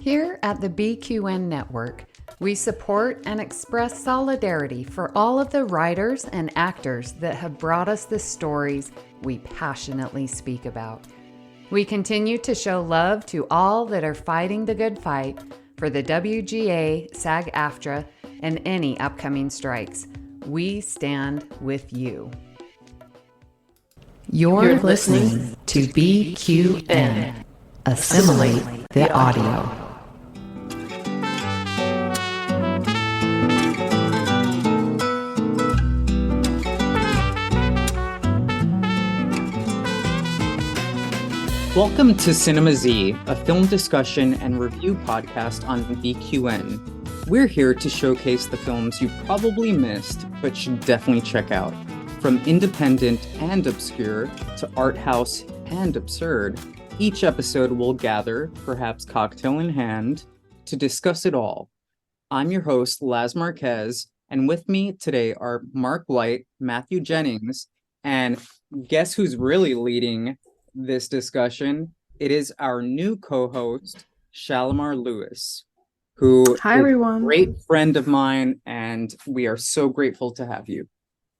Here at the BQN Network, we support and express solidarity for all of the writers and actors that have brought us the stories we passionately speak about. We continue to show love to all that are fighting the good fight for the WGA, SAG-AFTRA, and any upcoming strikes. We stand with you. You're listening to BQN. Assimilate the audio. Welcome to Cinema Z, a film discussion and review podcast on BQN. We're here to showcase the films you probably missed, but should definitely check out. From independent and obscure to art house and absurd, each episode will gather, perhaps cocktail in hand, to discuss it all. I'm your host, Laz Marquez, and with me today are Mark White, Matthew Jennings, and guess who's really leading this discussion? It is our new co-host, Shalimar Luis, who Hi, everyone. is a great friend of mine, and we are so grateful to have you.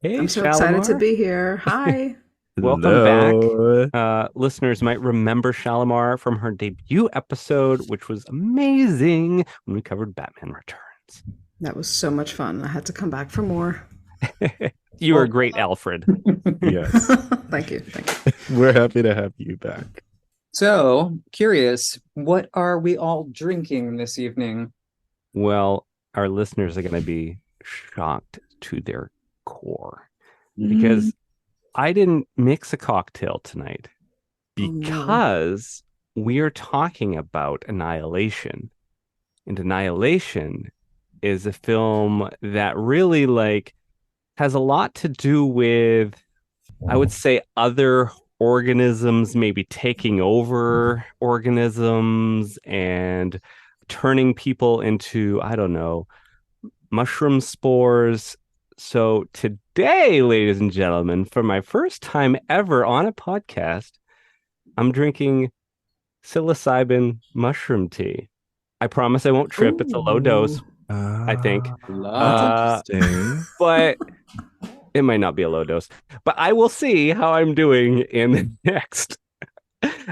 Hey, I'm so excited to be here. Hi. Welcome back. Listeners might remember Shalamar from her debut episode, which was amazing when we covered Batman Returns. That was so much fun. I had to come back for more. You were great, Alfred. Yes. Thank you. We're happy to have you back. So, curious, what are we all drinking this evening? Well, our listeners are going to be shocked to their core because I didn't mix a cocktail tonight because we are talking about Annihilation. And Annihilation is a film that really has a lot to do with, I would say, other organisms maybe taking over organisms and turning people into, I don't know, mushroom spores. So today, ladies and gentlemen, for my first time ever on a podcast, I'm drinking psilocybin mushroom tea. I promise I won't trip. It's a low dose, I think. That's interesting. But it might not be a low dose. But I will see how I'm doing in the next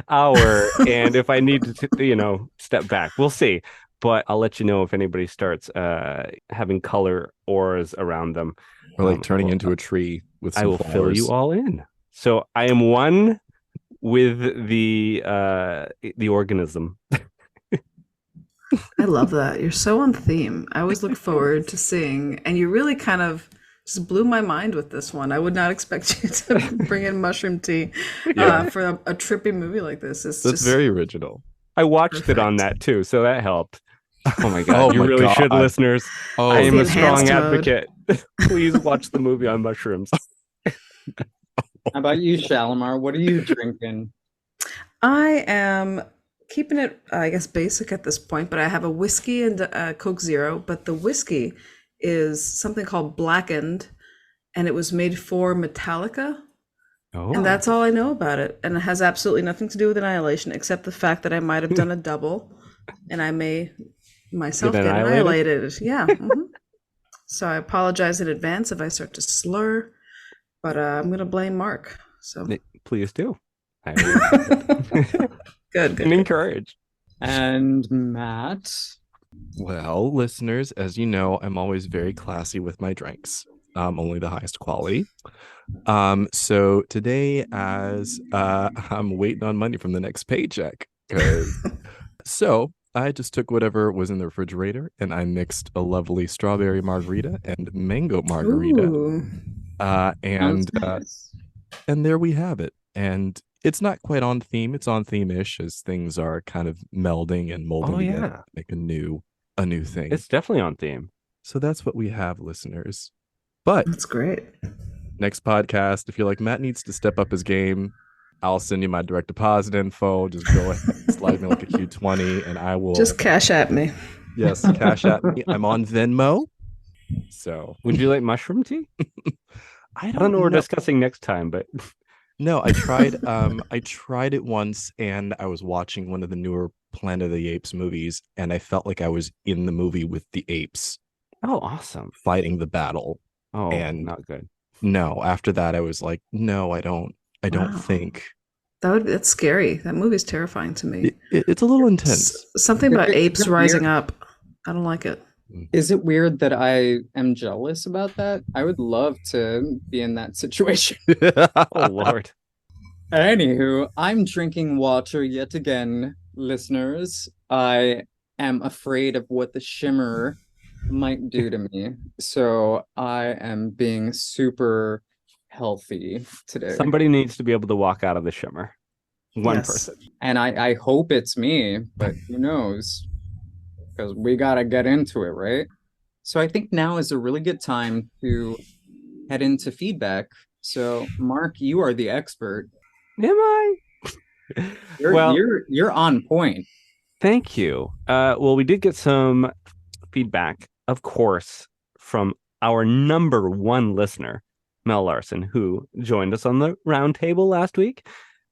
hour. And if I need to, step back, we'll see. But I'll let you know if anybody starts having color auras around them. Or turning into a tree with some I will flowers. fill you all in. So I am one with the organism. I love that. You're so on theme. I always look forward to seeing, and you really kind of just blew my mind with this one. I would not expect you to bring in mushroom tea for a trippy movie like this. That's very original. I watched it on that too, so that helped. Oh my God, you really should, listeners. I am a strong advocate. Please watch the movie on mushrooms. How about you, Shalimar? What are you drinking? I am keeping it, I guess, basic at this point, but I have a whiskey and a Coke Zero, but the whiskey is something called Blackened, and it was made for Metallica. Oh. And that's all I know about it. And it has absolutely nothing to do with Annihilation, except the fact that I might have done a double, and I may myself get annihilated. Yeah. So I apologize in advance if I start to slur, but I'm going to blame Mark. So please do. Good. And encourage. And Matt? Well, listeners, as you know, I'm always very classy with my drinks. Only the highest quality. So today, as I'm waiting on money from the next paycheck, so I just took whatever was in the refrigerator and I mixed a lovely strawberry margarita and mango margarita. And there we have it. And it's not quite on theme. It's on theme-ish as things are kind of melding and molding together to make a new thing. It's definitely on theme. So that's what we have, listeners. But that's great. Next podcast, if you're like, Matt needs to step up his game, I'll send you my direct deposit info. Just go ahead and slide me like a Q20 and I will. Just cash at me. Yes, cash at me. I'm on Venmo. So would you like mushroom tea? I don't know what we're discussing next time, but no, I tried it once and I was watching one of the newer Planet of the Apes movies, and I felt like I was in the movie with the apes. Oh, awesome. Fighting the battle. Oh, and not good. No, after that I was like, no, I don't think. That's scary. That movie's terrifying to me. It's a little intense. Something about apes rising up. I don't like it. Is it weird that I am jealous about that? I would love to be in that situation. Oh, Lord. Anywho, I'm drinking water yet again, listeners. I am afraid of what the shimmer might do to me. So I am being super healthy today. Somebody needs to be able to walk out of the shimmer. One person. And I hope it's me, but who knows? Because we got to get into it, right? So I think now is a really good time to head into feedback. So Mark, you are the expert. Am I? You're on point. Thank you. Well, we did get some feedback, of course, from our number one listener, Mel Larson, who joined us on the round table last week.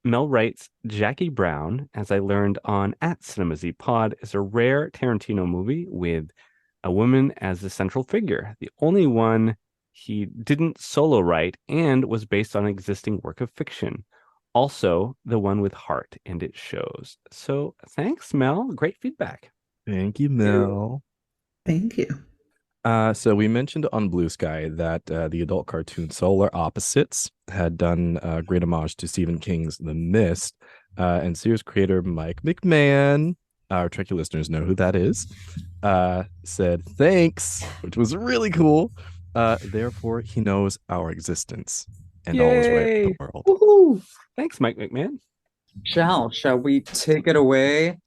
Mel writes, Jackie Brown, as I learned on @CinemaZPod, is a rare Tarantino movie with a woman as the central figure. The only one he didn't solo write and was based on an existing work of fiction. Also, the one with heart, and it shows. So thanks, Mel. Great feedback. Thank you, Mel. Thank you. So we mentioned on BlueSky that the adult cartoon Solar Opposites had done a great homage to Stephen King's The Mist, and series creator Mike McMahon, our Trekkie listeners know who that is, said thanks, which was really cool. Therefore, he knows our existence and all is right with the world. Woohoo! Thanks, Mike McMahon. Shall we take it away?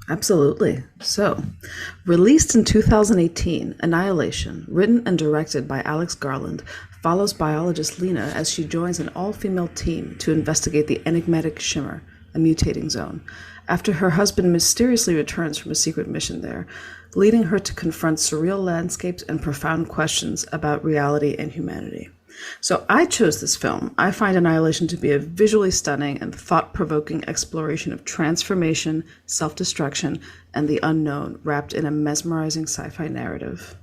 Absolutely. So, released in 2018, Annihilation, written and directed by Alex Garland, follows biologist Lena as she joins an all-female team to investigate the enigmatic shimmer, a mutating zone, after her husband mysteriously returns from a secret mission there, leading her to confront surreal landscapes and profound questions about reality and humanity. So I chose this film. I find Annihilation to be a visually stunning and thought-provoking exploration of transformation, self-destruction, and the unknown wrapped in a mesmerizing sci-fi narrative.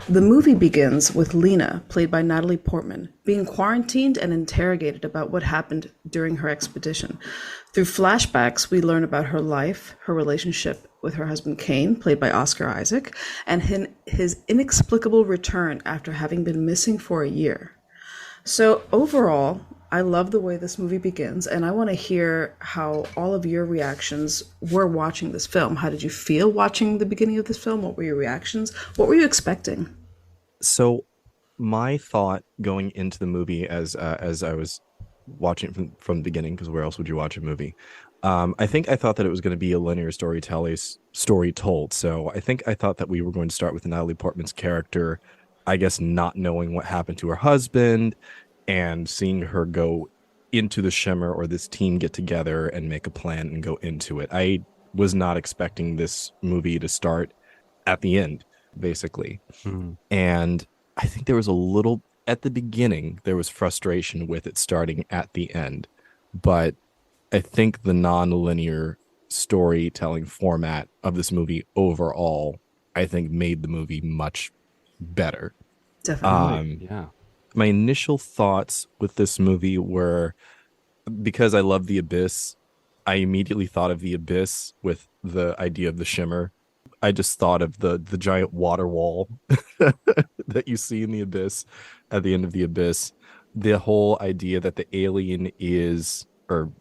The movie begins with Lena, played by Natalie Portman, being quarantined and interrogated about what happened during her expedition. Through flashbacks, we learn about her life, her relationship with her husband Kane, played by Oscar Isaac, and his inexplicable return after having been missing for a year. So overall, I love the way this movie begins, and I want to hear how all of your reactions were watching this film. How did you feel watching the beginning of this film? What were your reactions? What were you expecting? So my thought going into the movie as I was watching from the beginning, because where else would you watch a movie? I thought that it was going to be a linear story told. So I thought that we were going to start with Natalie Portman's character, I guess, not knowing what happened to her husband and seeing her go into the shimmer, or this team get together and make a plan and go into it. I was not expecting this movie to start at the end, basically. Mm-hmm. And I think there was a little, at the beginning, there was frustration with it starting at the end. But I think the non-linear storytelling format of this movie overall, I think, made the movie much better. Definitely. Yeah. My initial thoughts with this movie were, because I love The Abyss, I immediately thought of The Abyss with the idea of the shimmer. I just thought of the giant water wall that you see in The Abyss at the end of The Abyss. The whole idea that the alien is, or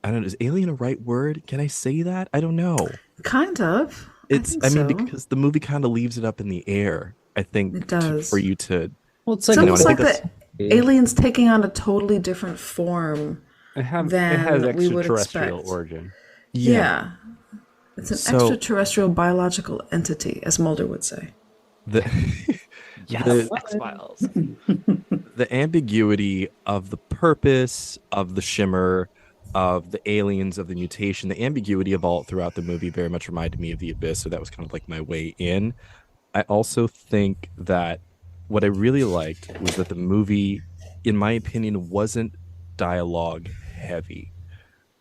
I don't know, is alien a right word? Can I say that? I don't know. Kind of. I mean, because the movie kind of leaves it up in the air. I think it does. For you to, well, it's like, almost like the aliens taking on a totally different form it has we would expect. Origin. Yeah. It's an extraterrestrial biological entity, as Mulder would say. Yes, X-Files. The ambiguity of the purpose of the shimmer, of the aliens, of the mutation, the ambiguity of all throughout the movie very much reminded me of The Abyss, so that was kind of like my way in. I also think that what I really liked was that the movie, in my opinion, wasn't dialogue heavy.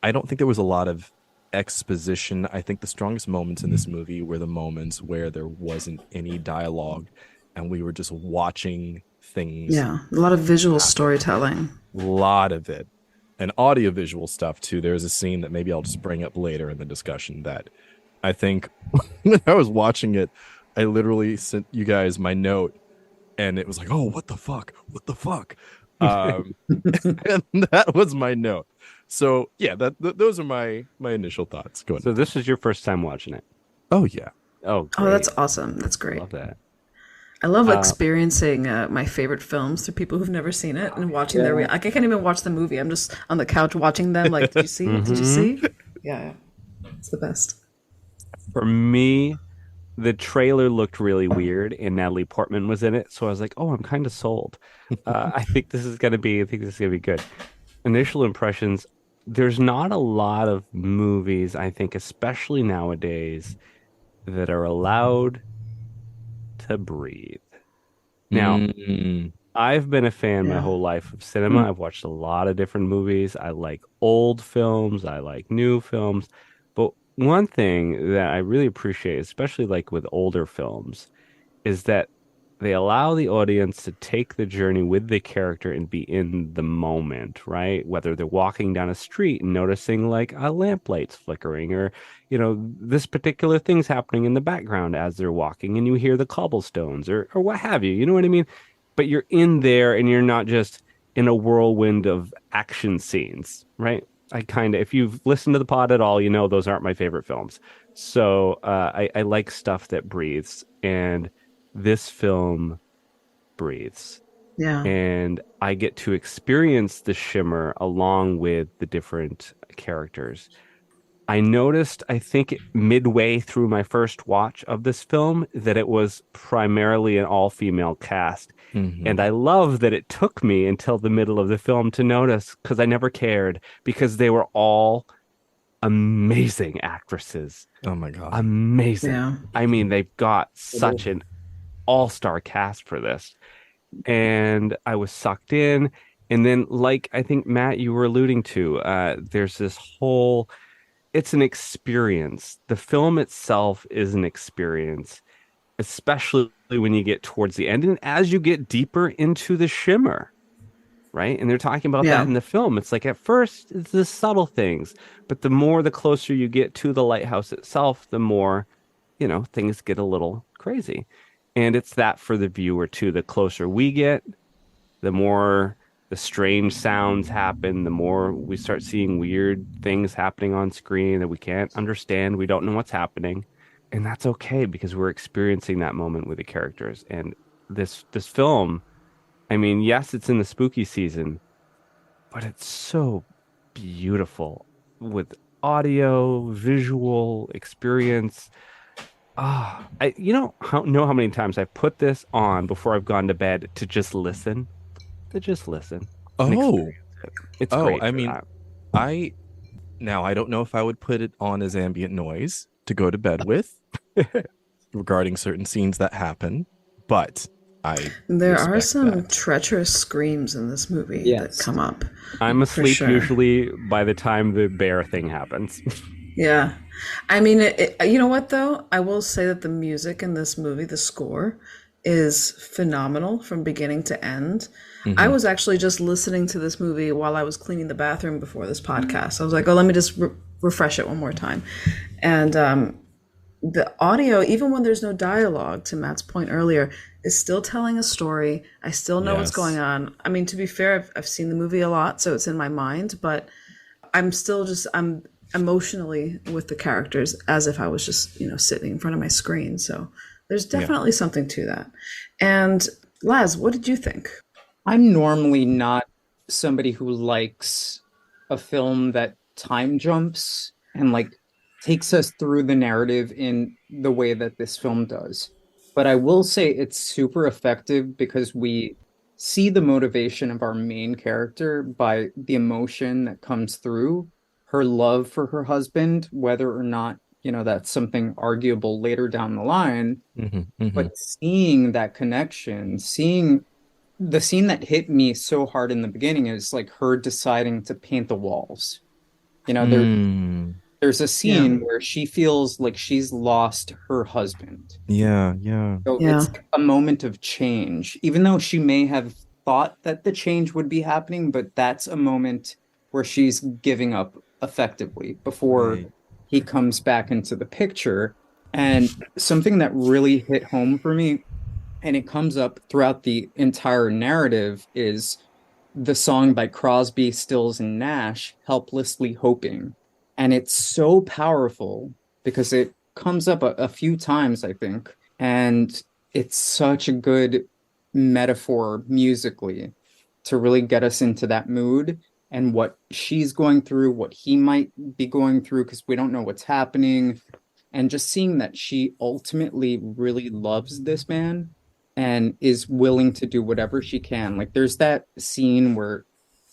I don't think there was a lot of exposition. I think the strongest moments in this movie were the moments where there wasn't any dialogue and we were just watching things. Yeah, a lot of visual storytelling. A lot of it. And audiovisual stuff too. There's a scene that maybe I'll just bring up later in the discussion that I think when I was watching it, I literally sent you guys my note and it was like, oh, what the fuck? What the fuck? And that was my note. So yeah, those are my initial thoughts. Go ahead. So this is your first time watching it? Oh yeah. Oh, great. Oh, that's awesome. That's great. Love that. I love experiencing my favorite films through people who've never seen it and watching their like I can't even watch the movie. I'm just on the couch watching them. Like, did you see? Did you see? Yeah, it's the best. For me, the trailer looked really weird, and Natalie Portman was in it, so I was like, "Oh, I'm kind of sold." I think this is gonna be good. Initial impressions: there's not a lot of movies, I think, especially nowadays, that are allowed to breathe. Now, I've been a fan my whole life of cinema. I've watched a lot of different movies. I like old films. I like new films. But one thing that I really appreciate, especially like with older films, is that they allow the audience to take the journey with the character and be in the moment, right? Whether they're walking down a street and noticing like a lamplights flickering, or, you know, this particular thing's happening in the background as they're walking and you hear the cobblestones or what have you. You know what I mean? But you're in there and you're not just in a whirlwind of action scenes, right? If you've listened to the pod at all, you know those aren't my favorite films. So I like stuff that breathes, and this film breathes. Yeah. And I get to experience the shimmer along with the different characters. I noticed, I think midway through my first watch of this film, that it was primarily an all-female cast. And I love that it took me until the middle of the film to notice, because I never cared, because they were all amazing actresses. Oh my God. Amazing. Yeah. I mean, they've got such an all-star cast for this. And I was sucked in. And then, like I think, Matt, you were alluding to, there's this whole... It's an experience. The film itself is an experience, especially when you get towards the end and as you get deeper into the shimmer, right? And they're talking about that in the film. It's like at first it's the subtle things, but the closer you get to the lighthouse itself, the more, you know, things get a little crazy. And it's that for the viewer too. The closer we get, the more the strange sounds happen, the more we start seeing weird things happening on screen that we can't understand. We don't know what's happening. And that's okay, because we're experiencing that moment with the characters. And this film, I mean, yes, it's in the spooky season, but it's so beautiful with audio, visual experience. I know how many times I've put this on before I've gone to bed to just listen. Oh, it's great. I mean, I don't know if I would put it on as ambient noise to go to bed with regarding certain scenes that happen, but there are some treacherous screams in this movie that come up. I'm asleep usually by the time the bear thing happens. Yeah. I mean, you know what, though? I will say that the music in this movie, the score, is phenomenal from beginning to end. I was actually just listening to this movie while I was cleaning the bathroom before this podcast. I was like, oh, let me just refresh it one more time. And the audio, even when there's no dialogue, to Matt's point earlier, is still telling a story. I still know what's going on. I mean, to be fair, I've seen the movie a lot, so it's in my mind, but I'm emotionally with the characters as if I was just, sitting in front of my screen. So there's definitely something to that. And Laz, what did you think? I'm normally not somebody who likes a film that time jumps and takes us through the narrative in the way that this film does. But I will say it's super effective because we see the motivation of our main character by the emotion that comes through her love for her husband, whether or not, that's something arguable later down the line. But seeing that connection, seeing the scene that hit me so hard in the beginning is her deciding to paint the walls. There's a scene where she feels like she's lost her husband. Yeah. So it's a moment of change, even though she may have thought that the change would be happening, but that's a moment where she's giving up effectively before he comes back into the picture. And something that really hit home for me, and it comes up throughout the entire narrative, is the song by Crosby, Stills, and Nash, Helplessly Hoping. And it's so powerful because it comes up a few times, I think. And it's such a good metaphor musically to really get us into that mood and what she's going through, what he might be going through, because we don't know what's happening. And just seeing that she ultimately really loves this man and is willing to do whatever she can. Like there's that scene where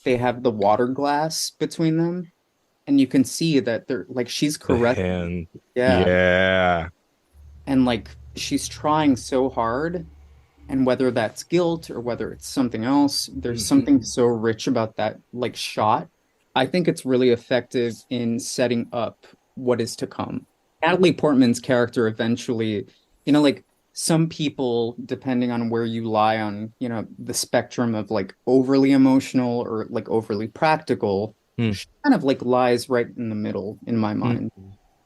they have the water glass between them, and you can see that they're like, she's caressing. Yeah. And like she's trying so hard, and whether that's guilt or whether it's something else, there's something so rich about that like shot. I think it's really effective in setting up what is to come. Natalie Portman's character eventually, like some people, depending on where you lie on, the spectrum of like overly emotional or like overly practical, she kind of like lies right in the middle in my mind.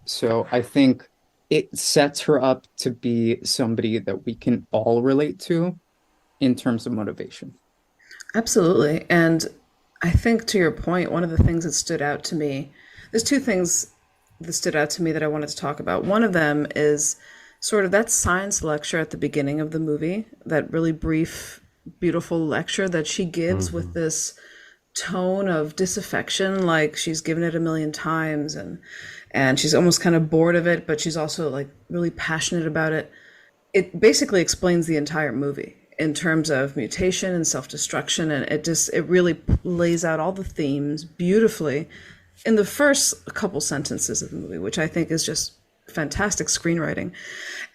So I think it sets her up to be somebody that we can all relate to in terms of motivation. Absolutely. And I think to your point, one of the things that stood out to me, there's two things that stood out to me that I wanted to talk about. One of them is sort of that science lecture at the beginning of the movie, that really brief, beautiful lecture that she gives with this tone of disaffection, like she's given it a million times and she's almost kind of bored of it, but she's also like really passionate about it. It basically explains the entire movie in terms of mutation and self-destruction, and it really lays out all the themes beautifully in the first couple sentences of the movie, which I think is just fantastic screenwriting.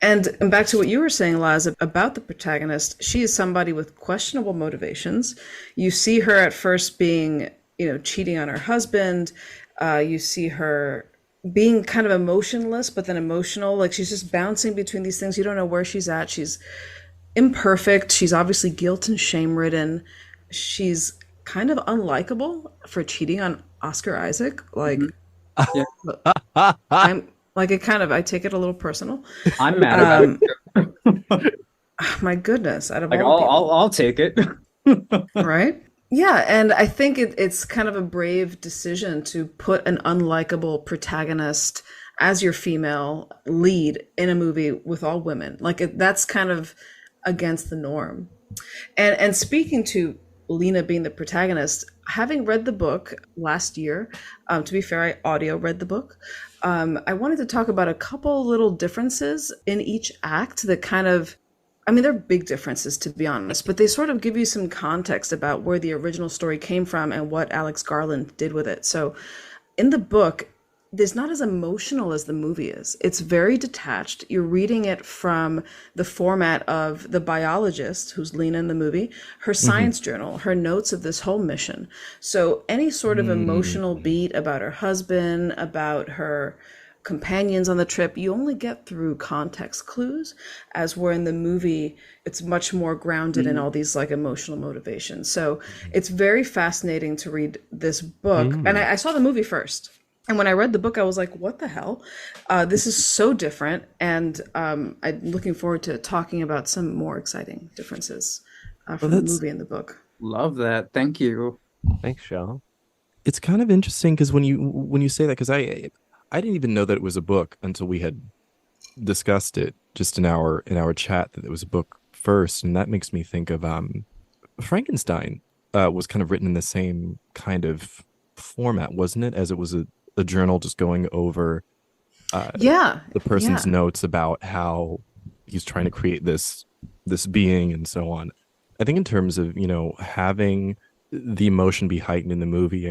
And back to what you were saying, Laz, about the protagonist, she is somebody with questionable motivations. You see her at first being, cheating on her husband. You see her being kind of emotionless, but then emotional. Like she's just bouncing between these things. You don't know where she's at. She's imperfect. She's obviously guilt and shame ridden. She's kind of unlikable for cheating on Oscar Isaac. Like, I'm like, I take it a little personal. I'm mad about it. My goodness, out of like, all I'll take it. Right? Yeah, and I think it's kind of a brave decision to put an unlikable protagonist as your female lead in a movie with all women. Like that's kind of against the norm. And speaking to Lena being the protagonist, having read the book last year, to be fair, I audio read the book. I wanted to talk about a couple little differences in each act that kind of, they're big differences to be honest, but they sort of give you some context about where the original story came from and what Alex Garland did with it. So in the book, it's not as emotional as the movie is. It's very detached. You're reading it from the format of the biologist, who's Lena in the movie, her science journal, her notes of this whole mission. So any sort of emotional beat about her husband, about her companions on the trip, you only get through context clues, as where in the movie, it's much more grounded in all these like emotional motivations. So it's very fascinating to read this book. And I saw the movie first. And when I read the book, I was like, what the hell? This is so different. And I'm looking forward to talking about some more exciting differences from the movie and the book. Love that. Thank you. Thanks, Shal. It's kind of interesting because when you say that, because I didn't even know that it was a book until we had discussed it just in our chat, that it was a book first. And that makes me think of Frankenstein was kind of written in the same kind of format, wasn't it? As it was a journal just going over the person's notes about how he's trying to create this being and so on. I think in terms of, having the emotion be heightened in the movie,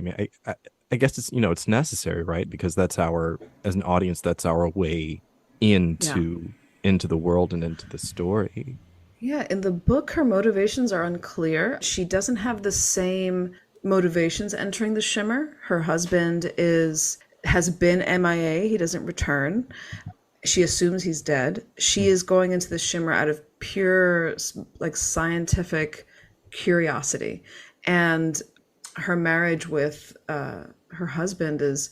I guess it's, it's necessary, right? Because that's as an audience, that's our way into the world and into the story. Yeah, in the book, her motivations are unclear. She doesn't have the same motivations entering the shimmer. Her husband is has been MIA. He doesn't return. She assumes he's dead. She is going into the shimmer out of pure, like, scientific curiosity. And her marriage with her husband is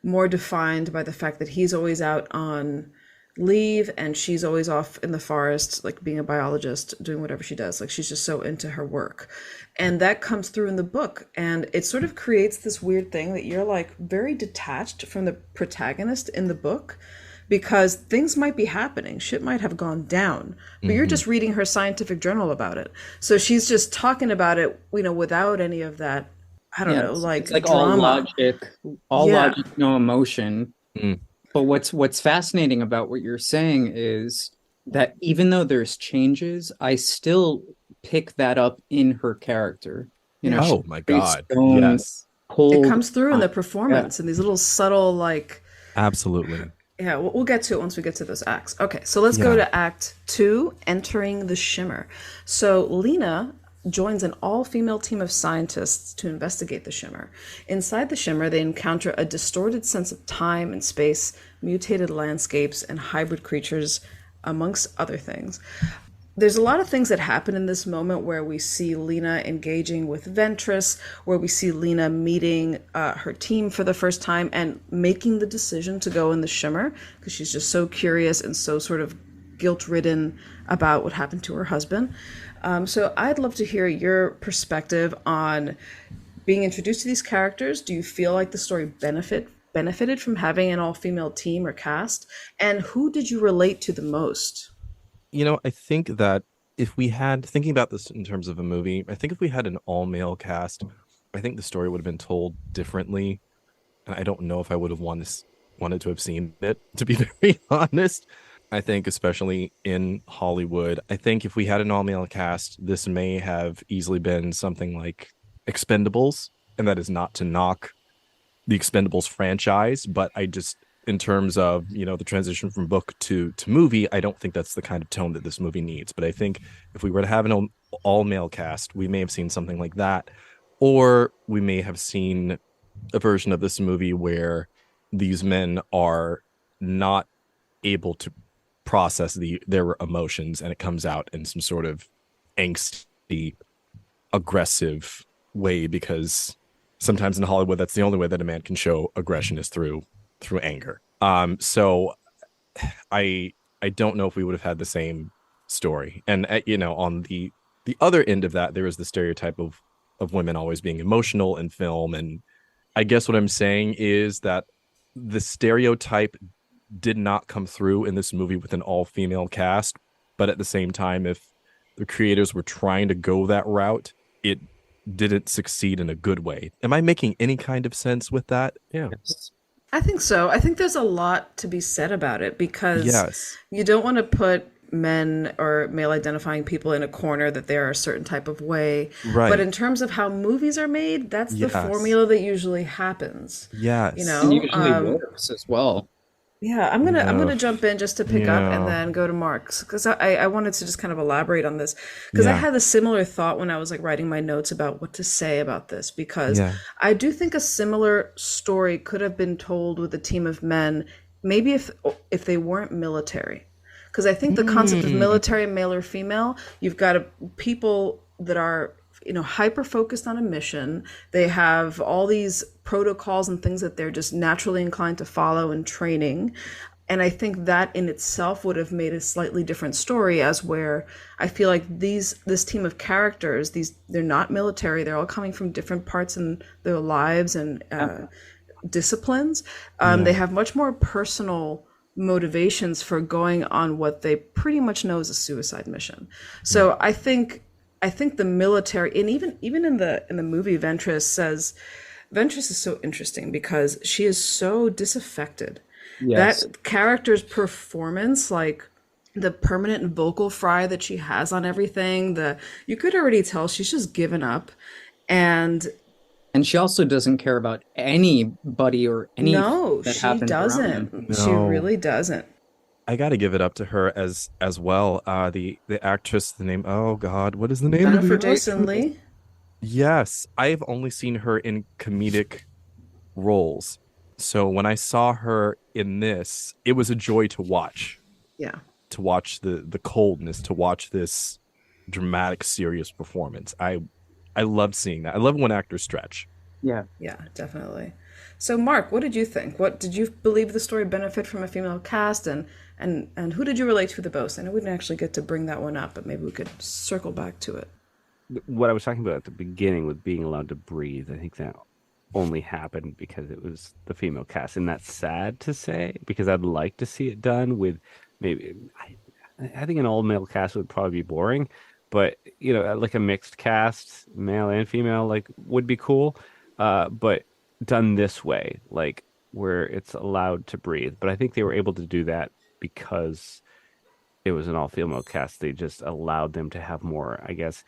more defined by the fact that he's always out on leave and she's always off in the forest, like being a biologist, doing whatever she does. Like, she's just so into her work. And that comes through in the book. And it sort of creates this weird thing that you're like very detached from the protagonist in the book, because things might be happening. Shit might have gone down, but you're just reading her scientific journal about it. So she's just talking about it, without any of that, I don't know, like, it's like drama. all logic, no emotion. But what's fascinating about what you're saying is that even though there's changes, I still pick that up in her character. Oh my God. Yes. It comes through in the performance and these little subtle, like. Absolutely. Yeah, we'll get to it once we get to those acts. Okay, so let's go to Act 2, Entering the Shimmer. So Lena joins an all-female team of scientists to investigate the shimmer. Inside the shimmer, they encounter a distorted sense of time and space, mutated landscapes, and hybrid creatures, amongst other things. There's a lot of things that happen in this moment where we see Lena engaging with Ventress, where we see Lena meeting her team for the first time and making the decision to go in the shimmer, because she's just so curious and so sort of guilt-ridden about what happened to her husband. So I'd love to hear your perspective on being introduced to these characters. Do you feel like the story benefited from having an all-female team or cast? And who did you relate to the most? I think that if we had, thinking about this in terms of a movie, I think if we had an all-male cast, I think the story would have been told differently. And I don't know if I would have wanted to have seen it, to be very honest. I think especially in Hollywood, I think if we had an all-male cast, this may have easily been something like Expendables. And that is not to knock the Expendables franchise, but in terms of, the transition from book to movie, I don't think that's the kind of tone that this movie needs. But I think if we were to have an all-male cast, we may have seen something like that. Or we may have seen a version of this movie where these men are not able to process their emotions, and it comes out in some sort of angsty, aggressive way, because sometimes in Hollywood, that's the only way that a man can show aggression is through anger. So I don't know if we would have had the same story. And on the other end of that, there is the stereotype of women always being emotional in film. And I guess what I'm saying is that the stereotype did not come through in this movie with an all-female cast, but at the same time, if the creators were trying to go that route, it didn't succeed in a good way. Am I making any kind of sense with that? Yeah. I think so. I think there's a lot to be said about it, because you don't want to put men or male identifying people in a corner that they're a certain type of way. Right. But in terms of how movies are made, that's the formula that usually happens. Yes. And usually works as well. Yeah, I'm gonna jump in just to pick up and then go to Mark's, because I wanted to just kind of elaborate on this, because I had a similar thought when I was like writing my notes about what to say about this, because I do think a similar story could have been told with a team of men, maybe if they weren't military, because I think the concept of military, male or female, you've got people that are hyper focused on a mission. They have all these protocols and things that they're just naturally inclined to follow in training. And I think that in itself would have made a slightly different story, as where I feel like this team of characters, they're not military. They're all coming from different parts in their lives and disciplines. They have much more personal motivations for going on what they pretty much know is a suicide mission. So I think the military, and even in the movie, Ventress is so interesting because she is so disaffected. Yes. That character's performance, like the permanent vocal fry that she has on everything, you could already tell she's just given up. And she also doesn't care about anybody or anything. No, she doesn't. No. She really doesn't. I got to give it up to her as well. The actress, the name, oh God, what is the name? Jennifer Jason Leigh? Yes. I've only seen her in comedic roles. So when I saw her in this, it was a joy to watch. Yeah. To watch the coldness, to watch this dramatic, serious performance. I love seeing that. I love when actors stretch. Yeah. Yeah, definitely. So Mark, what did you think? What did you believe the story benefit from a female cast, and who did you relate to the most? I know we didn't actually get to bring that one up, but maybe we could circle back to it. What I was talking about at the beginning with being allowed to breathe, I think that only happened because it was the female cast, and that's sad to say because I'd like to see it done with maybe. I think an all male cast would probably be boring, but like a mixed cast, male and female, like would be cool. But done this way, like where it's allowed to breathe. But I think they were able to do that because it was an all female cast. They just allowed them to have more, I guess,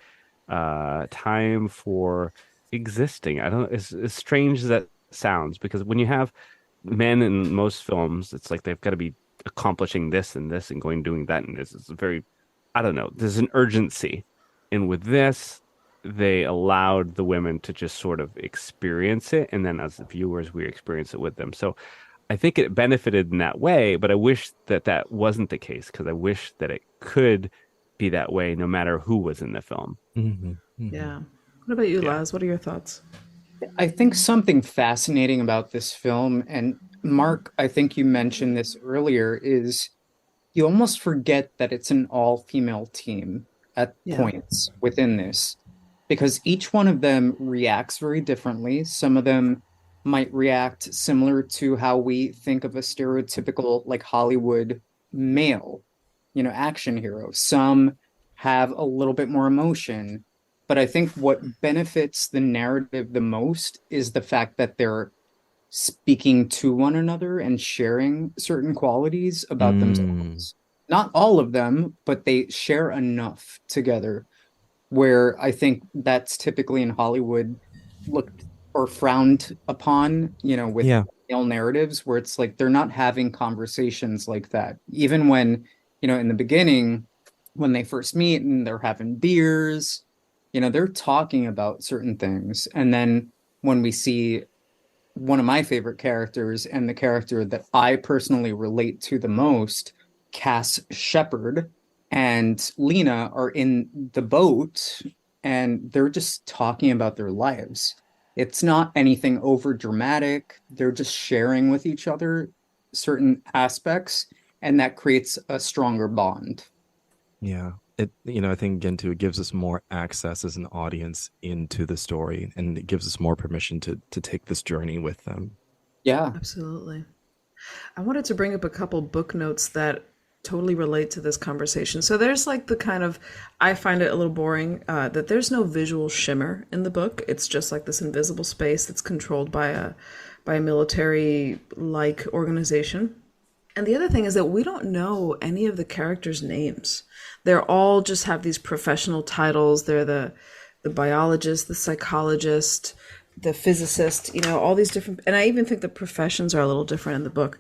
time for existing. I don't know, as strange as that sounds, because when you have men in most films, it's like they've got to be accomplishing this and this and doing that and this. It's very, I don't know, there's an urgency. And with this, they allowed the women to just sort of experience it, and then as the viewers, we experience it with them. So I think it benefited in that way, but I wish that wasn't the case, because I wish that it could be that way no matter who was in the film. Mm-hmm. Mm-hmm. Yeah. What about you, Laz? What are your thoughts? I think something fascinating about this film, and Mark, I think you mentioned this earlier, is you almost forget that it's an all-female team at points within this, because each one of them reacts very differently. Some of them might react similar to how we think of a stereotypical, like, Hollywood male, action hero. Some have a little bit more emotion. But I think what benefits the narrative the most is the fact that they're speaking to one another and sharing certain qualities about themselves. Not all of them, but they share enough together, where I think that's typically in Hollywood looked or frowned upon, with male narratives, where it's like they're not having conversations like that. Even when, in the beginning, when they first meet and they're having beers, they're talking about certain things. And then when we see one of my favorite characters, and the character that I personally relate to the most, Cass Shepard and Lena, are in the boat and they're just talking about their lives. It's not anything over dramatic. They're just sharing with each other certain aspects, and that creates a stronger bond. Yeah. I think, again, too, it gives us more access as an audience into the story, and it gives us more permission to take this journey with them. Yeah, absolutely. I wanted to bring up a couple book notes that totally relate to this conversation. So there's like the kind of, I find it a little boring, that there's no visual shimmer in the book. It's just like this invisible space that's controlled by a military-like organization. And the other thing is that we don't know any of the characters' names. They're all just have these professional titles. They're the biologist, the psychologist, the physicist, all these different, and I even think the professions are a little different in the book.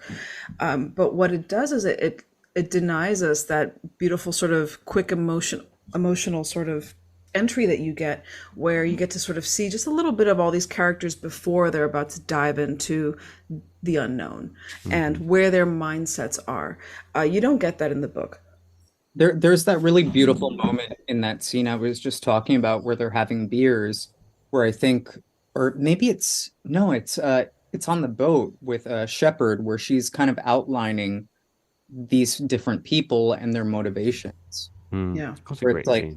But what it does is it denies us that beautiful sort of quick emotional sort of entry that you get, where you get to sort of see just a little bit of all these characters before they're about to dive into the unknown and where their mindsets are. You don't get that in the book. There's that really beautiful moment in that scene I was just talking about, where they're having beers, where I think, or maybe it's on the boat with Shepard, where she's kind of outlining these different people and their motivations. Yeah. Where it's like,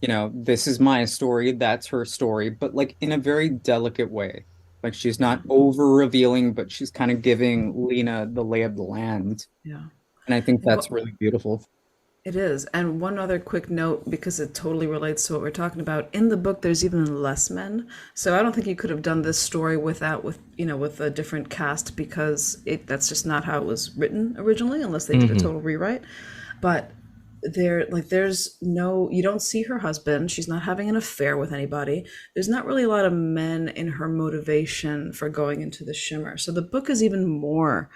this is my story, that's her story, but like in a very delicate way. Like, she's not over revealing, but she's kind of giving Lena the lay of the land. Yeah. And I think that's really beautiful. It is. And one other quick note, because it totally relates to what we're talking about. In the book, there's even less men. So I don't think you could have done this story with a different cast, because that's just not how it was written originally, unless they did a total rewrite. But there's no, you don't see her husband. She's not having an affair with anybody. There's not really a lot of men in her motivation for going into the shimmer. So the book is even more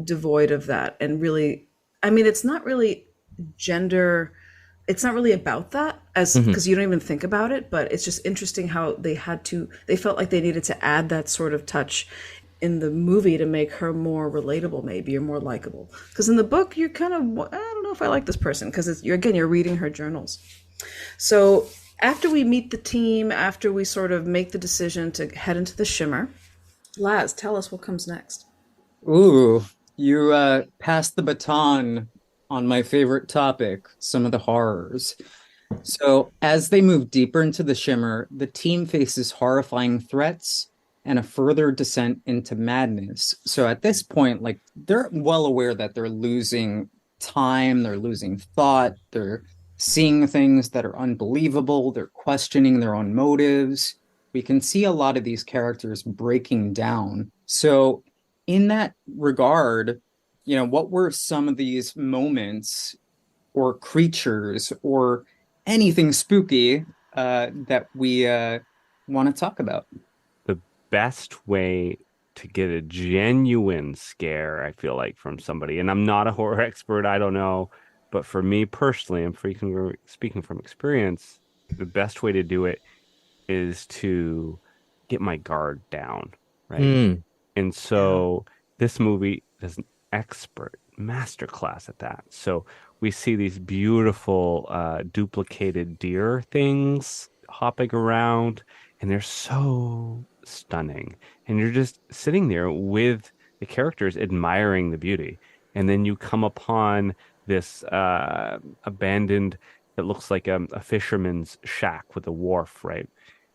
devoid of that. And really, I mean, it's not really gender, it's not really about that, as because you don't even think about it, but it's just interesting how they felt like they needed to add that sort of touch in the movie to make her more relatable, maybe, or more likable. Because in the book, you're kind of, I don't know if I like this person, because you're reading her journals. So after we meet the team, after we sort of make the decision to head into the shimmer, Laz, tell us what comes next. Ooh, you passed the baton on my favorite topic, some of the horrors. So as they move deeper into the shimmer, the team faces horrifying threats and a further descent into madness. So at this point, like, they're well aware that they're losing time, they're losing thought, they're seeing things that are unbelievable, they're questioning their own motives. We can see a lot of these characters breaking down. So in that regard, what were some of these moments or creatures or anything spooky that we want to talk about? The best way to get a genuine scare, I feel like, from somebody, and I'm not a horror expert, I don't know, but for me personally, I'm speaking from experience, the best way to do it is to get my guard down, right? And so this movie is an expert masterclass at that. So we see these beautiful duplicated deer things hopping around, and they're so stunning. And you're just sitting there with the characters admiring the beauty. And then you come upon this abandoned, it looks like a fisherman's shack with a wharf, right?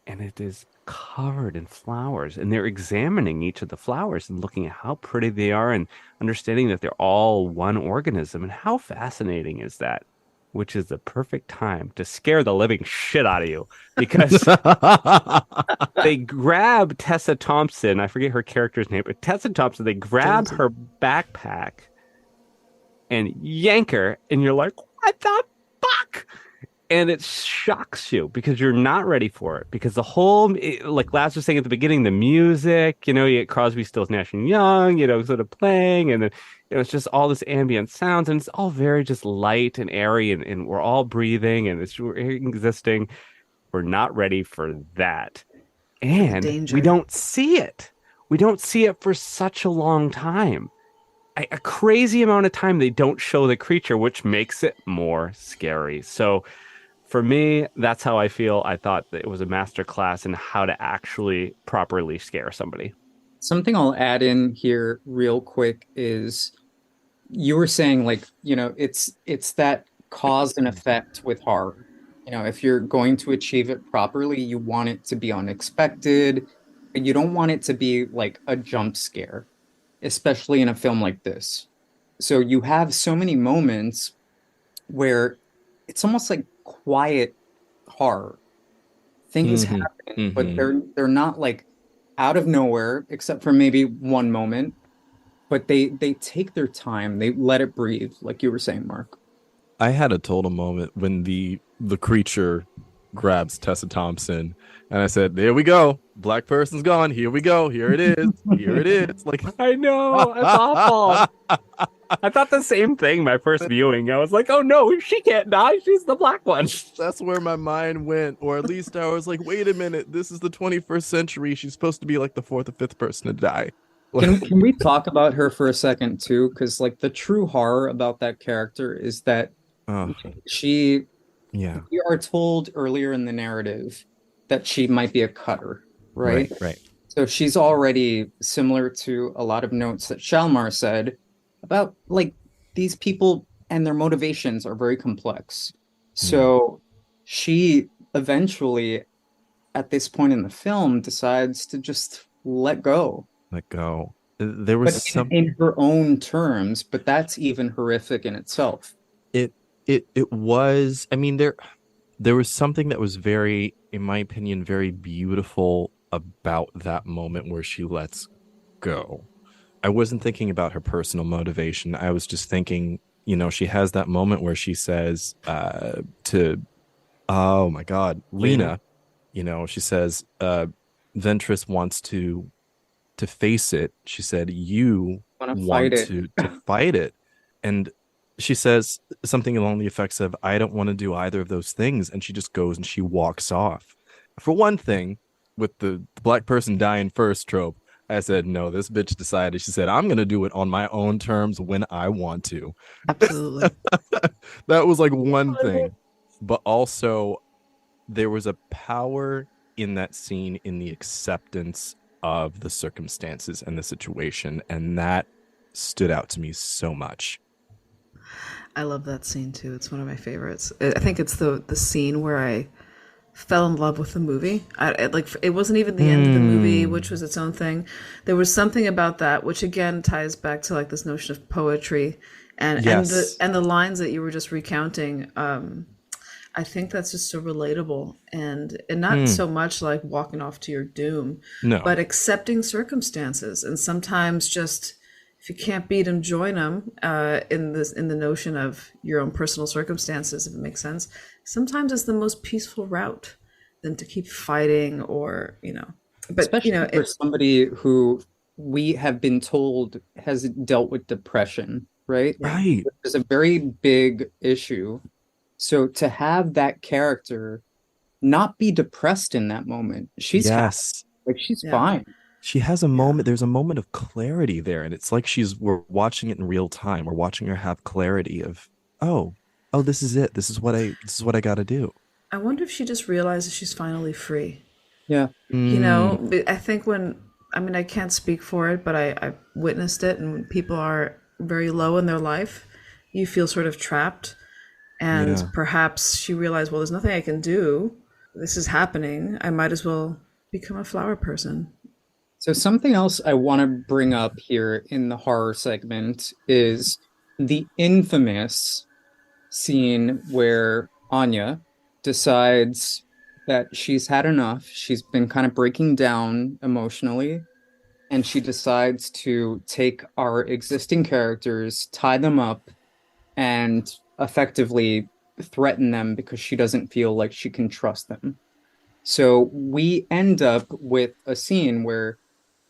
And it is covered in flowers, and they're examining each of the flowers and looking at how pretty they are and understanding that they're all one organism. And how fascinating is that? Which is the perfect time to scare the living shit out of you, because they grab Tessa Thompson. I forget her character's name, but Tessa Thompson, they grab her backpack and yank her, and you're like, what the fuck? And it shocks you because you're not ready for it. Because the whole, like Laz was saying at the beginning, the music, you get Crosby, Stills, Nash and Young, sort of playing, and then it's just all this ambient sounds, and it's all very just light and airy, and we're all breathing, and we're existing. We're not ready for that, and we don't see it. We don't see it for such a long time. A crazy amount of time they don't show the creature, which makes it more scary. So for me, that's how I feel. I thought that it was a masterclass in how to actually properly scare somebody. Something I'll add in here real quick is you were saying, like, it's that cause and effect with horror. If you're going to achieve it properly, you want it to be unexpected, but you don't want it to be like a jump scare, especially in a film like this. So you have so many moments where it's almost like quiet horror. Things happen, but they're not like out of nowhere, except for maybe one moment. But they take their time. They let it breathe, like you were saying, Mark. I had a total moment when the creature grabs Tessa Thompson, and I said, "There we go. Black person's gone. Here we go. Here it is. Here it is." Like, I know, it's awful. I thought the same thing my first viewing. I was like, "Oh no, she can't die. She's the black one." That's where my mind went, or at least I was like, "Wait a minute. This is the 21st century. She's supposed to be like the fourth or fifth person to die." Can we talk about her for a second too? Because like the true horror about that character is that we are told earlier in the narrative that she might be a cutter, right? Right. So she's already similar to a lot of notes that Shalimar said about, like, these people and their motivations are very complex. So she eventually, at this point in the film, decides to just let go. There was in her own terms, but that's even horrific in itself. It was, I mean, there was something that was very, in my opinion, very beautiful about that moment where she lets go. I wasn't thinking about her personal motivation. I was just thinking, she has that moment where she says to, oh my God, Lena, she says, Ventress wants to face it. She said, you want to fight it. And she says something along the effects of, I don't want to do either of those things. And she just goes and she walks off. For one thing, with the black person dying first trope, I said, no, this bitch decided. She said, I'm going to do it on my own terms when I want to. Absolutely. That was like one thing. But also, there was a power in that scene in the acceptance of the circumstances and the situation. And that stood out to me so much. I love that scene too. It's one of my favorites. I think it's the scene where I fell in love with the movie. It wasn't even the end of the movie, which was its own thing. There was something about that, which again ties back to like this notion of poetry and the lines that you were just recounting. I think that's just so relatable and not so much like walking off to your doom, but accepting circumstances. And sometimes just, if you can't beat them, join them in the notion of your own personal circumstances, if it makes sense. Sometimes it's the most peaceful route than to keep fighting or, but especially for somebody who we have been told has dealt with depression, right? Right. It's a very big issue. So to have that character not be depressed in that moment, she's happy. Like she's fine. She has a moment. There's a moment of clarity there, and it's like we're watching it in real time. We're watching her have clarity of, oh, this is it. This is what I got to do. I wonder if she just realizes she's finally free. Yeah. I think I can't speak for it, but I witnessed it. And when people are very low in their life, you feel sort of trapped. And perhaps she realized, well, there's nothing I can do. This is happening. I might as well become a flower person. So something else I want to bring up here in the horror segment is the infamous scene where Anya decides that she's had enough. She's been kind of breaking down emotionally, and she decides to take our existing characters, tie them up, and effectively threaten them because she doesn't feel like she can trust them. So we end up with a scene where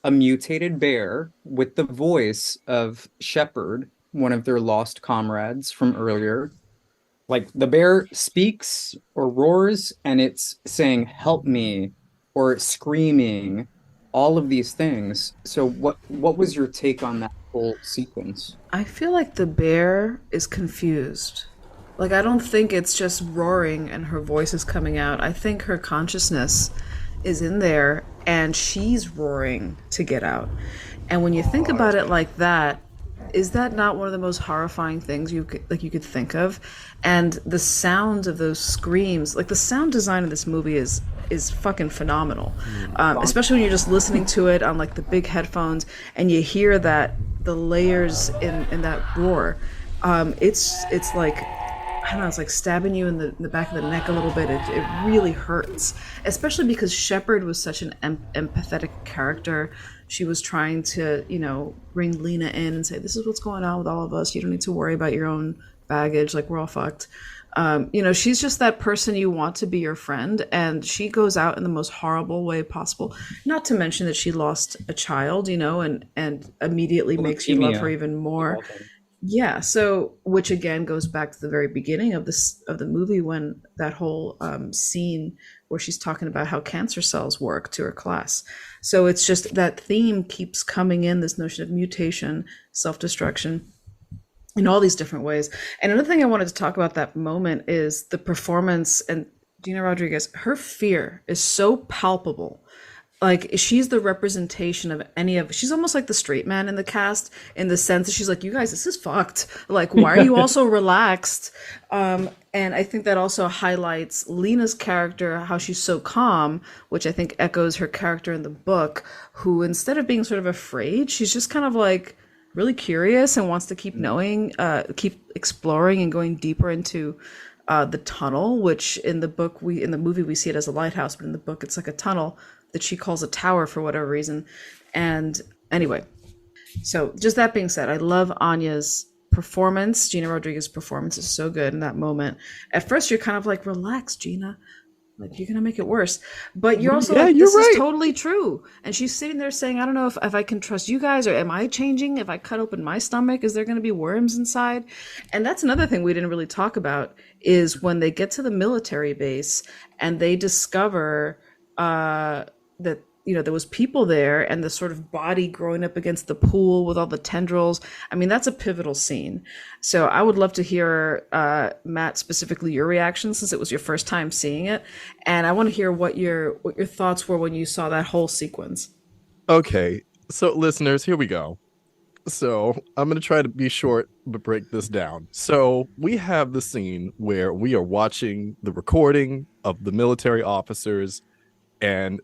a mutated bear with the voice of Shepard, one of their lost comrades from earlier, like the bear speaks or roars and it's saying, help me, or screaming, all of these things. So what was your take on that whole sequence? I feel like the bear is confused. Like, I don't think it's just roaring and her voice is coming out. I think her consciousness is in there and she's roaring to get out. And when you think about it like that, is that not one of the most horrifying things you could think of? And the sound of those screams, like the sound design of this movie is fucking phenomenal. Especially when you're just listening to it on like the big headphones and you hear that the layers in that roar. It's like, I don't know, it's like stabbing you in the back of the neck a little bit. It really hurts, especially because Shepard was such an empathetic character. She was trying to, bring Lena in and say, this is what's going on with all of us. You don't need to worry about your own baggage. Like, we're all fucked. She's just that person you want to be your friend. And she goes out in the most horrible way possible. Not to mention that she lost a child, and immediately makes you love her even more. Yeah, so which again goes back to the very beginning of the movie when that whole scene where she's talking about how cancer cells work to her class. So it's just that theme keeps coming in, this notion of mutation, self-destruction, in all these different ways. And another thing I wanted to talk about that moment is the performance, and Gina Rodriguez, her fear is so palpable. Like, she's the representation of she's almost like the straight man in the cast, in the sense that she's like, you guys, this is fucked. Like, why are you all so relaxed? And I think that also highlights Lena's character, how she's so calm, which I think echoes her character in the book, who instead of being sort of afraid, she's just kind of like really curious and wants to keep knowing, keep exploring and going deeper into the tunnel, which in the movie we see it as a lighthouse, but in the book it's like a tunnel that she calls a tower for whatever reason. And anyway, so just that being said, I love Anya's performance. Gina Rodriguez's performance is so good in that moment. At first you're kind of like, relax, Gina, like you're gonna make it worse, but you're also like, this is totally true. And she's sitting there saying, I don't know if I can trust you guys, or am I changing? If I cut open my stomach, is there gonna be worms inside? And that's another thing we didn't really talk about, is when they get to the military base and they discover that there was people there, and the sort of body growing up against the pool with all the tendrils. I mean, that's a pivotal scene. So I would love to hear, Matt, specifically your reaction, since it was your first time seeing it. And I want to hear what your thoughts were when you saw that whole sequence. Okay, so listeners, here we go. So I'm going to try to be short, but break this down. So we have the scene where we are watching the recording of the military officers, and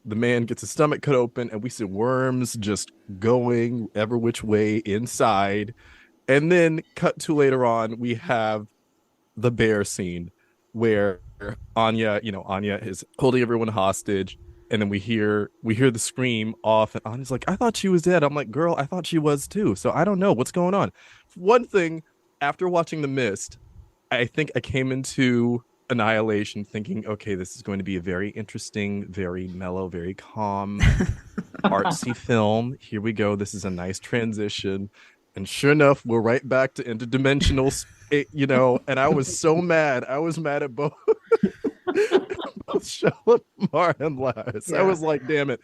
the man gets his stomach cut open, and we see worms just going ever which way inside. And then cut to later on, we have the bear scene where Anya is holding everyone hostage. And then we hear the scream off, and Anya's like, I thought she was dead. I'm like, girl, I thought she was too. So I don't know what's going on. One thing, after watching The Mist, I think I came into Annihilation thinking, okay, this is going to be a very interesting, very mellow, very calm, artsy film. Here we go. This is a nice transition. And sure enough, we're right back to interdimensional, and I was so mad. I was mad at both. Shalimar and Lars. Yeah. I was like, damn it.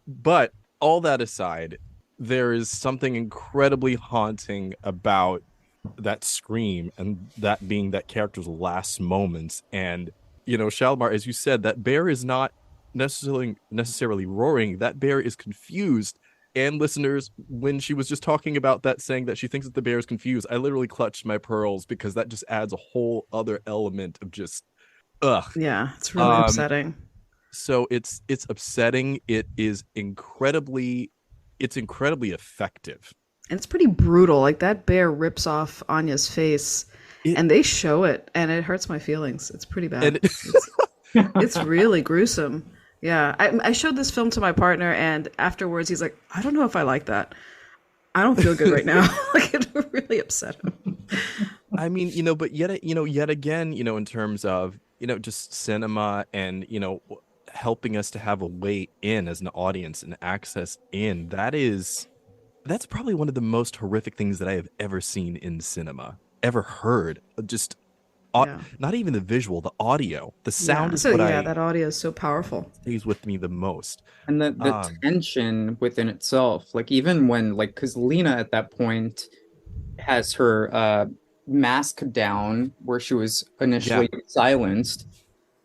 But all that aside, there is something incredibly haunting about that scream, and that being that character's last moments. And, Shalimar, as you said, that bear is not necessarily roaring. That bear is confused. And listeners, when she was just talking about that, saying that she thinks that the bear is confused, I literally clutched my pearls, because that just adds a whole other element of just ugh. Yeah, it's really upsetting. So it's upsetting. It is incredibly effective. And it's pretty brutal. Like, that bear rips off Anya's face, and they show it, and it hurts my feelings. It's pretty bad. It's really gruesome. Yeah, I showed this film to my partner, and afterwards he's like, I don't know if I like that. I don't feel good right now. Like, it really upset him. I mean, but yet again, in terms of, just cinema and, helping us to have a way in as an audience and access in, that's probably one of the most horrific things that I have ever seen in cinema, ever heard. Just not even the visual, the audio, the sound is that audio is so powerful. Stays with me the most. And the tension within itself, like, even when, like, because Lena at that point has her mask down where she was initially silenced,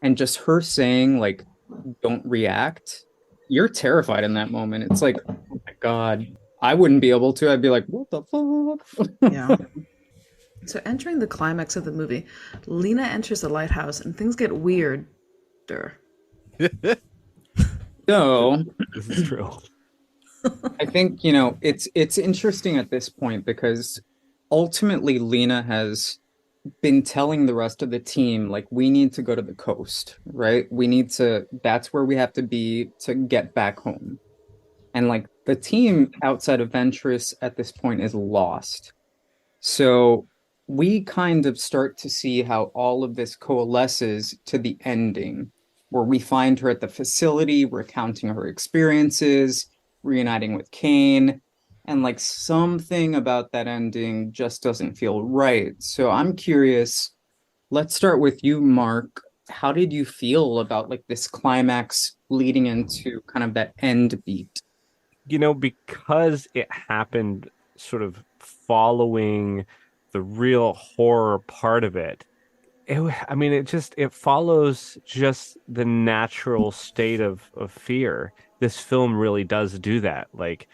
and just her saying, like, don't react, you're terrified in that moment. It's like, oh my God, I wouldn't be able to. I'd be like, what the fuck? Yeah. So entering the climax of the movie, Lena enters the lighthouse, and things get weirder. So this is true. I think, it's interesting at this point, because ultimately Lena has been telling the rest of the team, like, we need to go to the coast, right? That's where we have to be to get back home. And, like, the team outside of Ventress at this point is lost. So we kind of start to see how all of this coalesces to the ending, where we find her at the facility recounting her experiences, reuniting with Kane, and, like, something about that ending just doesn't feel right. So I'm curious, let's start with you, Mark. How did you feel about, like, this climax leading into kind of that end beat? Because it happened sort of following the real horror part of it, it follows just the natural state of fear. This film really does do that. Like,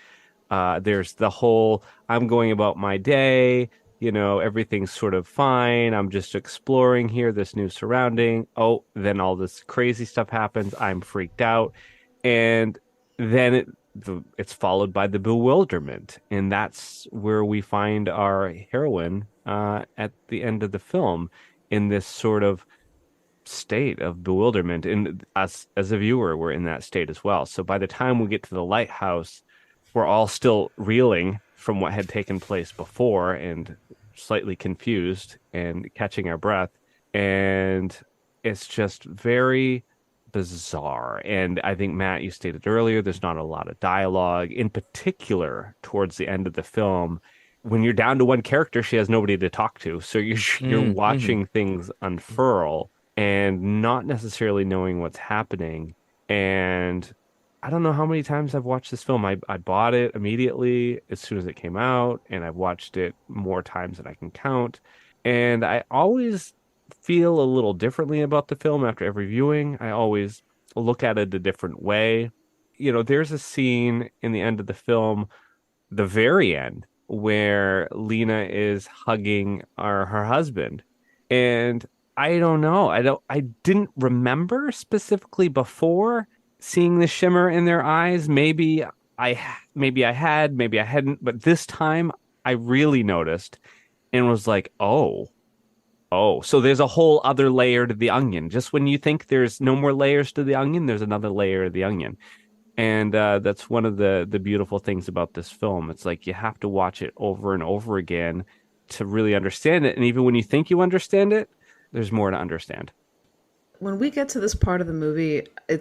there's the whole, I'm going about my day, everything's sort of fine. I'm just exploring here, this new surrounding. Oh, then all this crazy stuff happens. I'm freaked out. And then it's followed by the bewilderment. And that's where we find our heroine at the end of the film, in this sort of state of bewilderment. And us as a viewer, we're in that state as well. So by the time we get to the lighthouse, we're all still reeling from what had taken place before, and slightly confused and catching our breath. And it's just very bizarre. And I think, Matt, you stated earlier, there's not a lot of dialogue, in particular towards the end of the film. When you're down to one character, she has nobody to talk to. So you're watching things unfurl and not necessarily knowing what's happening. And I don't know how many times I've watched this film. I bought it immediately as soon as it came out, and I've watched it more times than I can count. And I always feel a little differently about the film after every viewing. I always look at it a different way. There's a scene in the end of the film, the very end, where Lena is hugging her husband. And I don't know. I didn't remember specifically before seeing the shimmer in their eyes. Maybe I had, maybe I hadn't, but this time I really noticed and was like, oh, so there's a whole other layer to the onion. Just when you think there's no more layers to the onion, there's another layer of the onion. And that's one of the beautiful things about this film. It's like you have to watch it over and over again to really understand it. And even when you think you understand it, there's more to understand. When we get to this part of the movie, I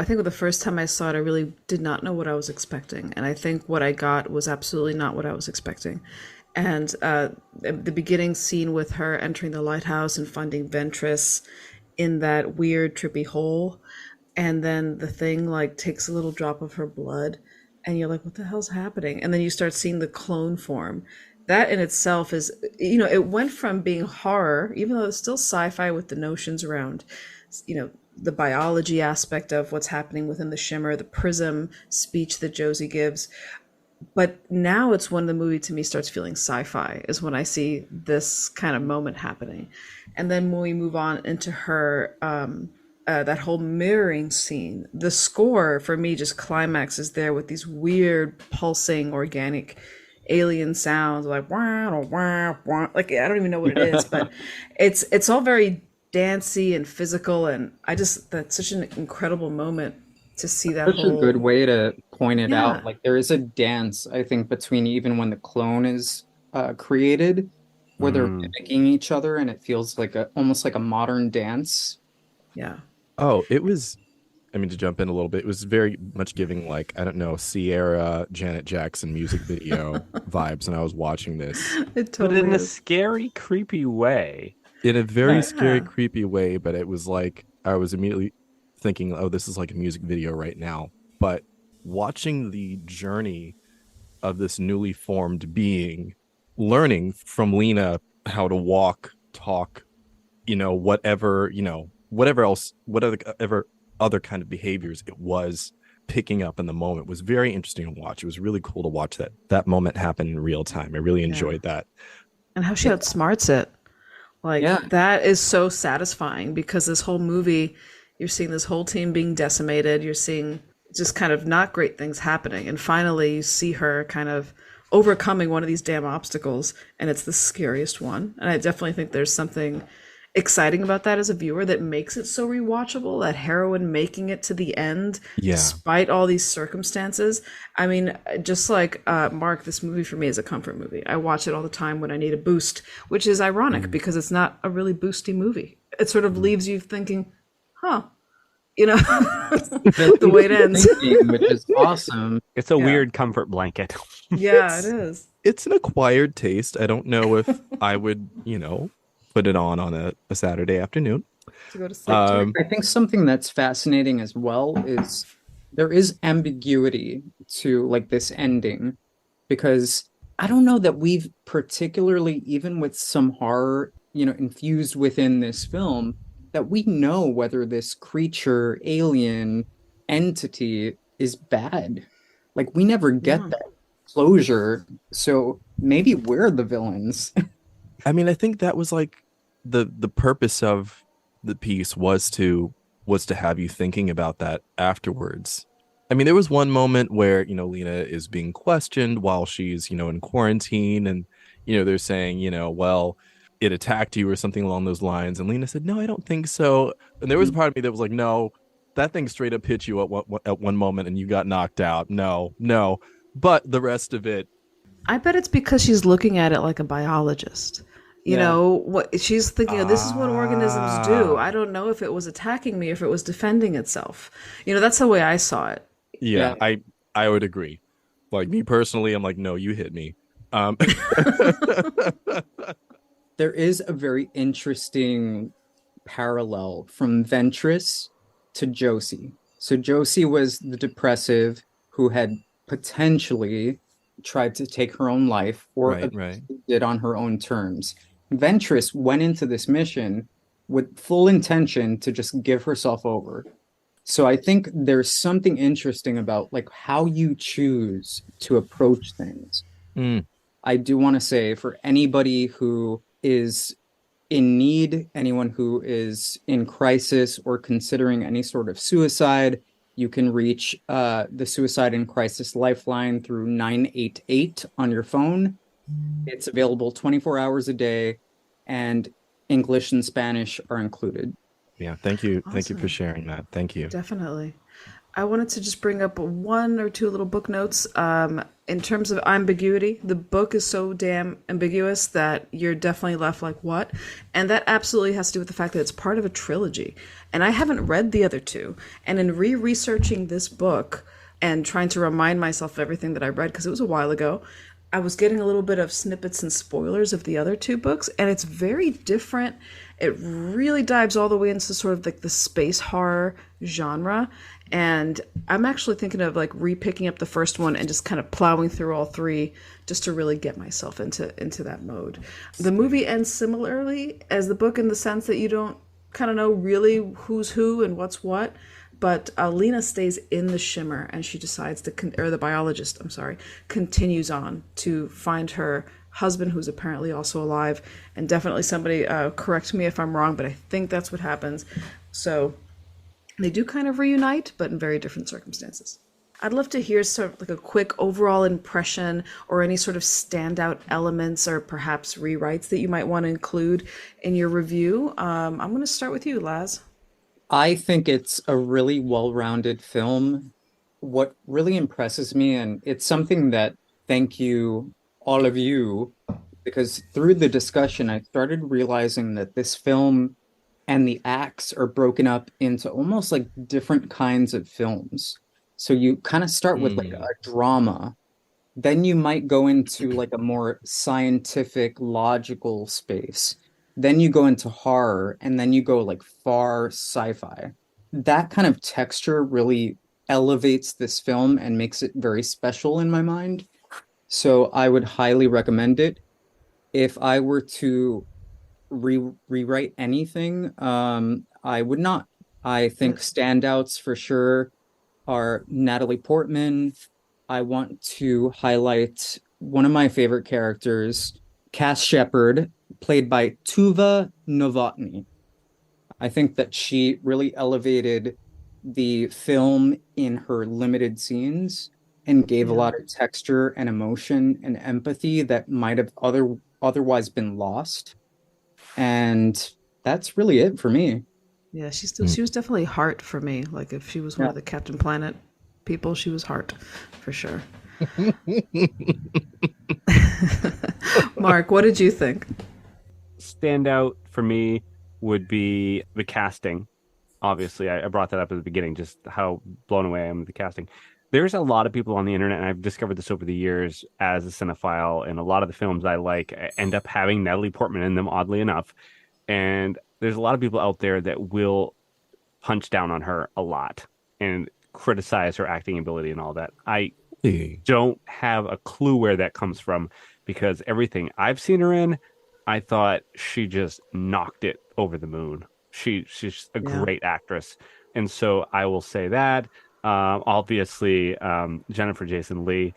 think the first time I saw it, I really did not know what I was expecting. And I think what I got was absolutely not what I was expecting. And the beginning scene with her entering the lighthouse and finding Ventress in that weird trippy hole, and then the thing like takes a little drop of her blood, and you're like, what the hell's happening? And then you start seeing the clone form. That in itself is, it went from being horror, even though it's still sci-fi with the notions around, the biology aspect of what's happening within the shimmer, the prism speech that Josie gives. But now it's when the movie to me starts feeling sci-fi, is when I see this kind of moment happening. And then when we move on into her, that whole mirroring scene, the score for me just climaxes there with these weird pulsing organic alien sounds, like wah, wah, wah. Like I don't even know what it is, but it's all very dancey and physical, and that's such an incredible moment to see that. Such a good way to point it out. Like there is a dance, I think, between even when the clone is created, where they're mimicking each other, and it feels like almost like a modern dance. Yeah. Oh, it was. I mean, to jump in a little bit, it was very much giving, like, I don't know, Sierra, Janet Jackson music video vibes. And I was watching this, But in a scary, creepy way. In a very scary, creepy way. But it was like I was immediately thinking, oh, this is like a music video right now. But watching the journey of this newly formed being, learning from Lena how to walk, talk, whatever else, whatever other kind of behaviors it was picking up in the moment, was very interesting to watch. It was really cool to watch that moment happen in real time. I really enjoyed that. And how she outsmarts it. That is so satisfying, because this whole movie, you're seeing this whole team being decimated. You're seeing just kind of not great things happening. And finally you see her kind of overcoming one of these damn obstacles, and it's the scariest one. And I definitely think there's something exciting about that as a viewer that makes it so rewatchable, that heroine making it to the end despite all these circumstances. I mean, just like Mark, this movie for me is a comfort movie. I watch it all the time when I need a boost, which is ironic because it's not a really boosty movie. It sort of leaves you thinking, the way it ends. Which is awesome. It's a weird comfort blanket. Yeah, it is. It's an acquired taste. I don't know if I would, put it on a Saturday afternoon to go to sleep. I think something that's fascinating as well is there is ambiguity to like this ending, because I don't know that we've particularly, even with some horror, infused within this film, that we know whether this creature, alien entity is bad. Like we never get that closure. So maybe we're the villains. I mean, I think that was like the purpose of the piece was to have you thinking about that afterwards. I mean, there was one moment where, Lena is being questioned while she's, in quarantine, and, they're saying, well, it attacked you or something along those lines. And Lena said, no, I don't think so. And there was a part of me that was like, no, that thing straight up hit you at one moment and you got knocked out. No. But the rest of it, I bet it's because she's looking at it like a biologist. What she's thinking, this is what organisms do. I don't know if it was attacking me, if it was defending itself. That's the way I saw it. Yeah. I would agree. Like me personally, I'm like, no, you hit me. There is a very interesting parallel from Ventress to Josie. So Josie was the depressive who had potentially tried to take her own life, or Right. did on her own terms. Ventress went into this mission with full intention to just give herself over. So I think there's something interesting about like how you choose to approach things. Mm. I do want to say, for anybody who is in need, anyone who is in crisis or considering any sort of suicide, you can reach the Suicide and Crisis Lifeline through 988 on your phone. It's available 24 hours a day, and English and Spanish are included. Yeah, thank you. Awesome. Thank you for sharing that. Thank you. Definitely. I wanted to just bring up one or two little book notes. In terms of ambiguity, the book is so damn ambiguous that you're definitely left like, what? And that absolutely has to do with the fact that it's part of a trilogy. And I haven't read the other two. And in researching this book and trying to remind myself of everything that I read, because it was a while ago, I was getting a little bit of snippets and spoilers of the other two books, and it's very different. It really dives all the way into sort of like the space horror genre. And I'm actually thinking of like repicking up the first one and just kind of plowing through all three just to really get myself into that mode. The movie ends similarly as the book in the sense that you don't kind of know really who's who and what's what. But Lena stays in the shimmer, and she decides to, or the biologist, I'm sorry, continues on to find her husband, who's apparently also alive, and definitely somebody correct me if I'm wrong, but I think that's what happens. So they do kind of reunite, but in very different circumstances. I'd love to hear sort of like a quick overall impression or any sort of standout elements or perhaps rewrites that you might want to include in your review. I'm going to start with you, Laz. I think it's a really well-rounded film. What really impresses me, and it's something that, thank you, all of you, because through the discussion, I started realizing that this film and the acts are broken up into almost like different kinds of films. So you kind of start with like a drama, then you might go into like a more scientific, logical space. Then you go into horror, and then you go like far sci-fi. That kind of texture really elevates this film and makes it very special in my mind. So I would highly recommend it. If I were to rewrite anything, I would not. I think standouts for sure are Natalie Portman. I want to highlight one of my favorite characters, Cass Shepard, played by Tuva Novotny. I think that she really elevated the film in her limited scenes and gave a lot of texture and emotion and empathy that might have otherwise been lost. And that's really it for me. Yeah, she was definitely Heart for me. Like if she was one of the Captain Planet people, she was Heart for sure. Mark, what did you think? Standout for me would be the casting. Obviously, I brought that up at the beginning, just how blown away I am with the casting. There's a lot of people on the internet, and I've discovered this over the years as a cinephile, and a lot of the films I like end up having Natalie Portman in them, oddly enough. And there's a lot of people out there that will punch down on her a lot and criticize her acting ability and all that. I don't have a clue where that comes from, because everything I've seen her in, I thought she just knocked it over the moon. She's a great actress. And so I will say that. Obviously, Jennifer Jason Leigh.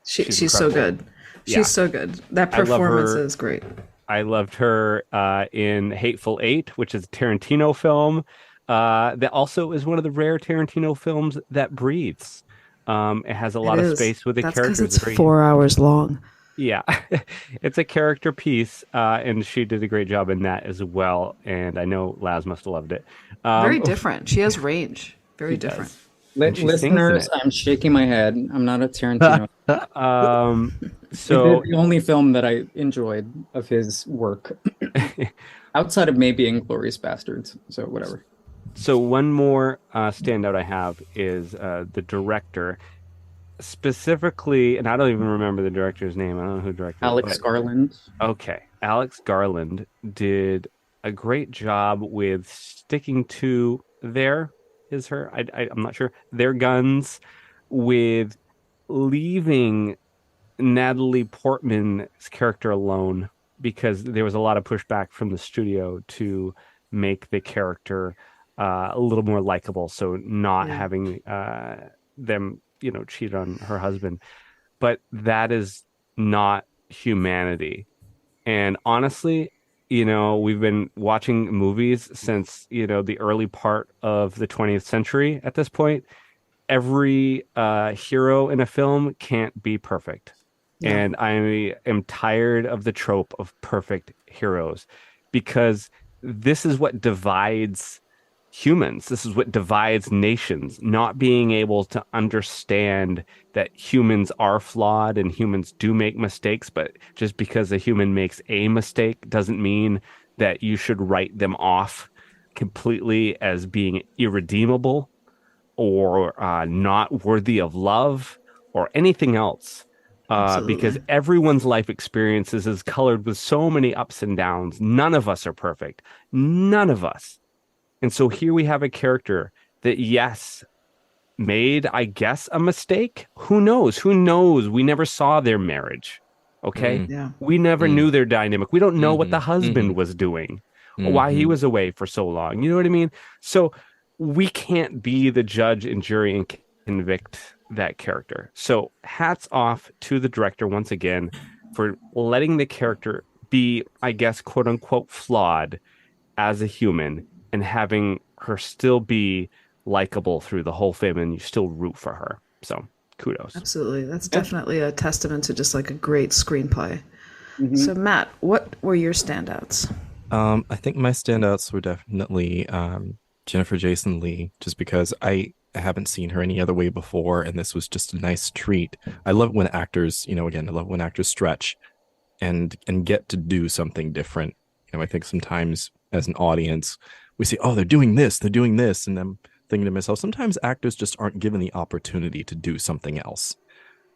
She's so good. She's so good. That performance is great. I loved her in Hateful Eight, which is a Tarantino film. That also is one of the rare Tarantino films that breathes. It has a lot of space with the characters. That's because it's 4 hours long. Yeah, it's a character piece, and she did a great job in that as well. And I know Laz must have loved it. Very different. She has range. Very different. Listeners, I'm shaking my head. I'm not a Tarantino. So the only film that I enjoyed of his work, outside of maybe Inglourious Bastards. So whatever. So one more standout I have is the director. Specifically, and I don't even remember the director's name. I don't know who directed it. Alex Garland. Okay. Alex Garland did a great job with sticking to their is her. I'm not sure. Their guns with leaving Natalie Portman's character alone because there was a lot of pushback from the studio to make the character a little more likable. So not having them, cheat on her husband. But that is not humanity. And honestly, we've been watching movies since, the early part of the 20th century at this point. Every hero in a film can't be perfect. Yeah. And I am tired of the trope of perfect heroes because this is what divides humans. This is what divides nations, not being able to understand that humans are flawed and humans do make mistakes, but just because a human makes a mistake doesn't mean that you should write them off completely as being irredeemable or not worthy of love or anything else. Because everyone's life experiences is colored with so many ups and downs. None of us are perfect. None of us. And so here we have a character that, yes, made, I guess, a mistake. Who knows? Who knows? We never saw their marriage. Okay? We never knew their dynamic. We don't know what the husband was doing or why he was away for so long. You know what I mean? So we can't be the judge and jury and convict that character. So hats off to the director once again for letting the character be, I guess, quote unquote, flawed as a human and having her still be likable through the whole film and you still root for her. So kudos. Absolutely. That's definitely a testament to just like a great screenplay. So Matt, what were your standouts? I think my standouts were definitely Jennifer Jason Leigh, just because I haven't seen her any other way before, and this was just a nice treat. I love when actors, I love when actors stretch and get to do something different. I think sometimes as an audience, we say, oh, they're doing this, and I'm thinking to myself, sometimes actors just aren't given the opportunity to do something else.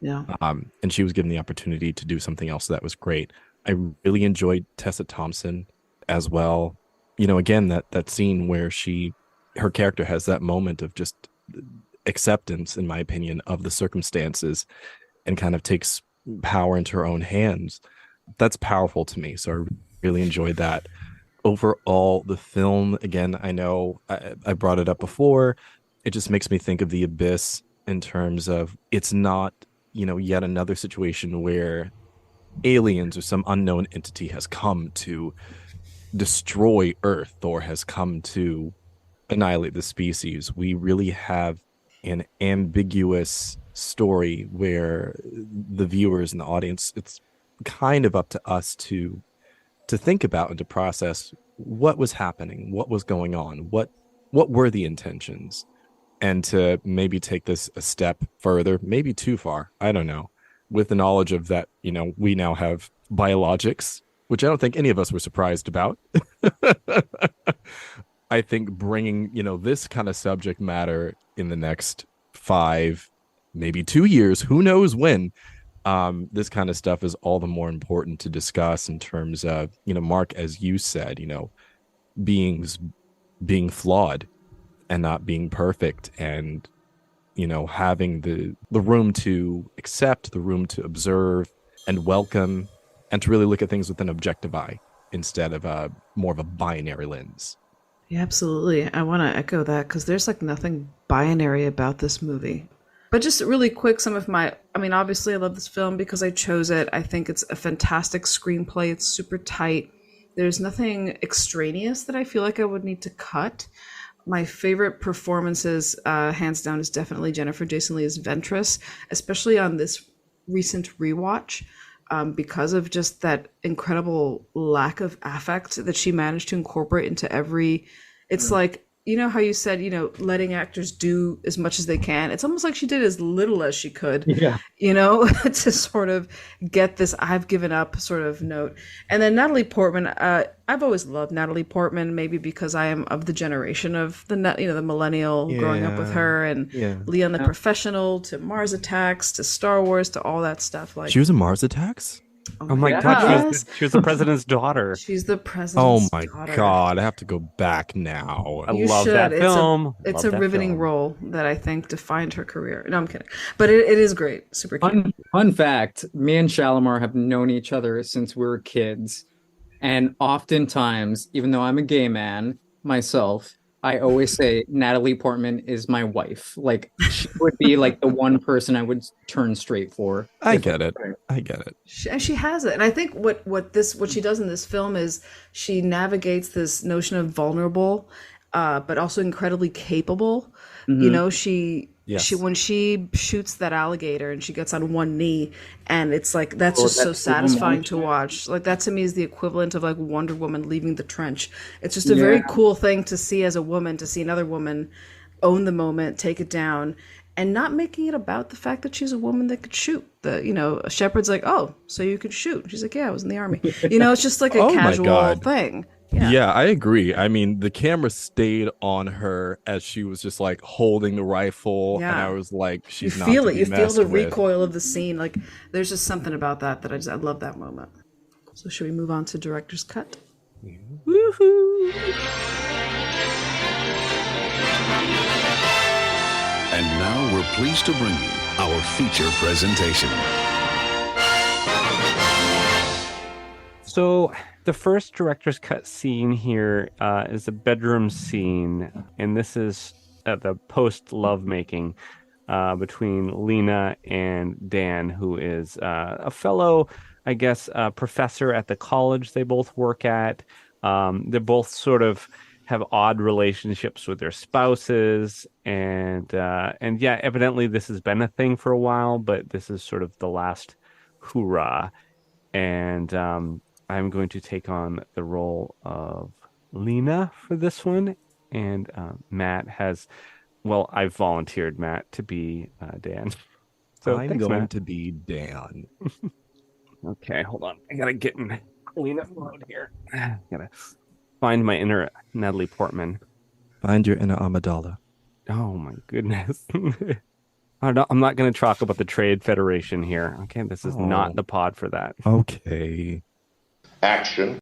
Yeah. And she was given the opportunity to do something else, so that was great. I really enjoyed Tessa Thompson as well. Again, that scene where her character has that moment of just acceptance, in my opinion, of the circumstances and kind of takes power into her own hands. That's powerful to me. So I really enjoyed that. Overall, the film, again, I know I brought it up before. It just makes me think of The Abyss in terms of it's not, yet another situation where aliens or some unknown entity has come to destroy Earth or has come to annihilate the species. We really have an ambiguous story where the viewers and the audience, it's kind of up to us to think about and to process what was happening, what was going on, what were the intentions, and to maybe take this a step further, maybe too far, I don't know, with the knowledge of that, we now have biologics, which I don't think any of us were surprised about. I think bringing, this kind of subject matter in the next 5, maybe 2 years, who knows when, this kind of stuff is all the more important to discuss in terms of, Mark, as you said, beings being flawed and not being perfect, and, having the room to accept, the room to observe and welcome, and to really look at things with an objective eye instead of more of a binary lens. Yeah, absolutely. I want to echo that because there's like nothing binary about this movie. But just really quick, obviously I love this film because I chose it. I think it's a fantastic screenplay. It's super tight. There's nothing extraneous that I feel like I would need to cut. My favorite performances, hands down, is definitely Jennifer Jason Leigh's Ventress, especially on this recent rewatch. Because of just that incredible lack of affect that she managed to incorporate into every, it's like, how you said, letting actors do as much as they can. It's almost like she did as little as she could, to sort of get this I've given up sort of note. And then Natalie Portman, I've always loved Natalie Portman, maybe because I am of the generation of the millennial growing up with her and Leon the Professional to Mars Attacks to Star Wars to all that stuff. Like she was in Mars Attacks? Oh my God, she was the president's daughter. She's the president's daughter. Oh my God, I have to go back now. I love that film. It's a riveting role that I think defined her career. No, I'm kidding. But it is great. Super cute. Fun fact, me and Shalimar have known each other since we were kids. And oftentimes, even though I'm a gay man myself, I always say Natalie Portman is my wife. Like, she would be like the one person I would turn straight for. I get it. She has it. And I think what she does in this film is she navigates this notion of vulnerable, but also incredibly capable. Mm-hmm. You know, she when she shoots that alligator and she gets on one knee, and it's like that's just so satisfying to watch. Like, that to me is the equivalent of like Wonder Woman leaving the trench. It's just a very cool thing to see as a woman, to see another woman own the moment, take it down, and not making it about the fact that she's a woman that could shoot. Shepard's like, oh, so you could shoot? She's like, yeah, I was in the army. You know, it's just like a casual thing. Yeah, I agree. I mean, the camera stayed on her as she was just like holding the rifle, and I was like, she's not. You feel it. You feel the recoil of the scene. Like, there's just something about that I love that moment. So should we move on to director's cut? Yeah. Woohoo! And now we're pleased to bring you our feature presentation. So the first director's cut scene here is a bedroom scene, and this is the post-lovemaking between Lena and Dan, who is a fellow, I guess, professor at the college they both work at. They both sort of have odd relationships with their spouses, and evidently this has been a thing for a while, but this is sort of the last hoorah. And I'm going to take on the role of Lena for this one, and Matt has, I've volunteered Matt to be Dan. So I'm going to be Dan. Okay, hold on. I gotta get in Lena mode here. I gotta find my inner Natalie Portman. Find your inner Amidala. Oh my goodness. I'm not going to talk about the Trade Federation here. Okay, this is not the pod for that. Okay. Action.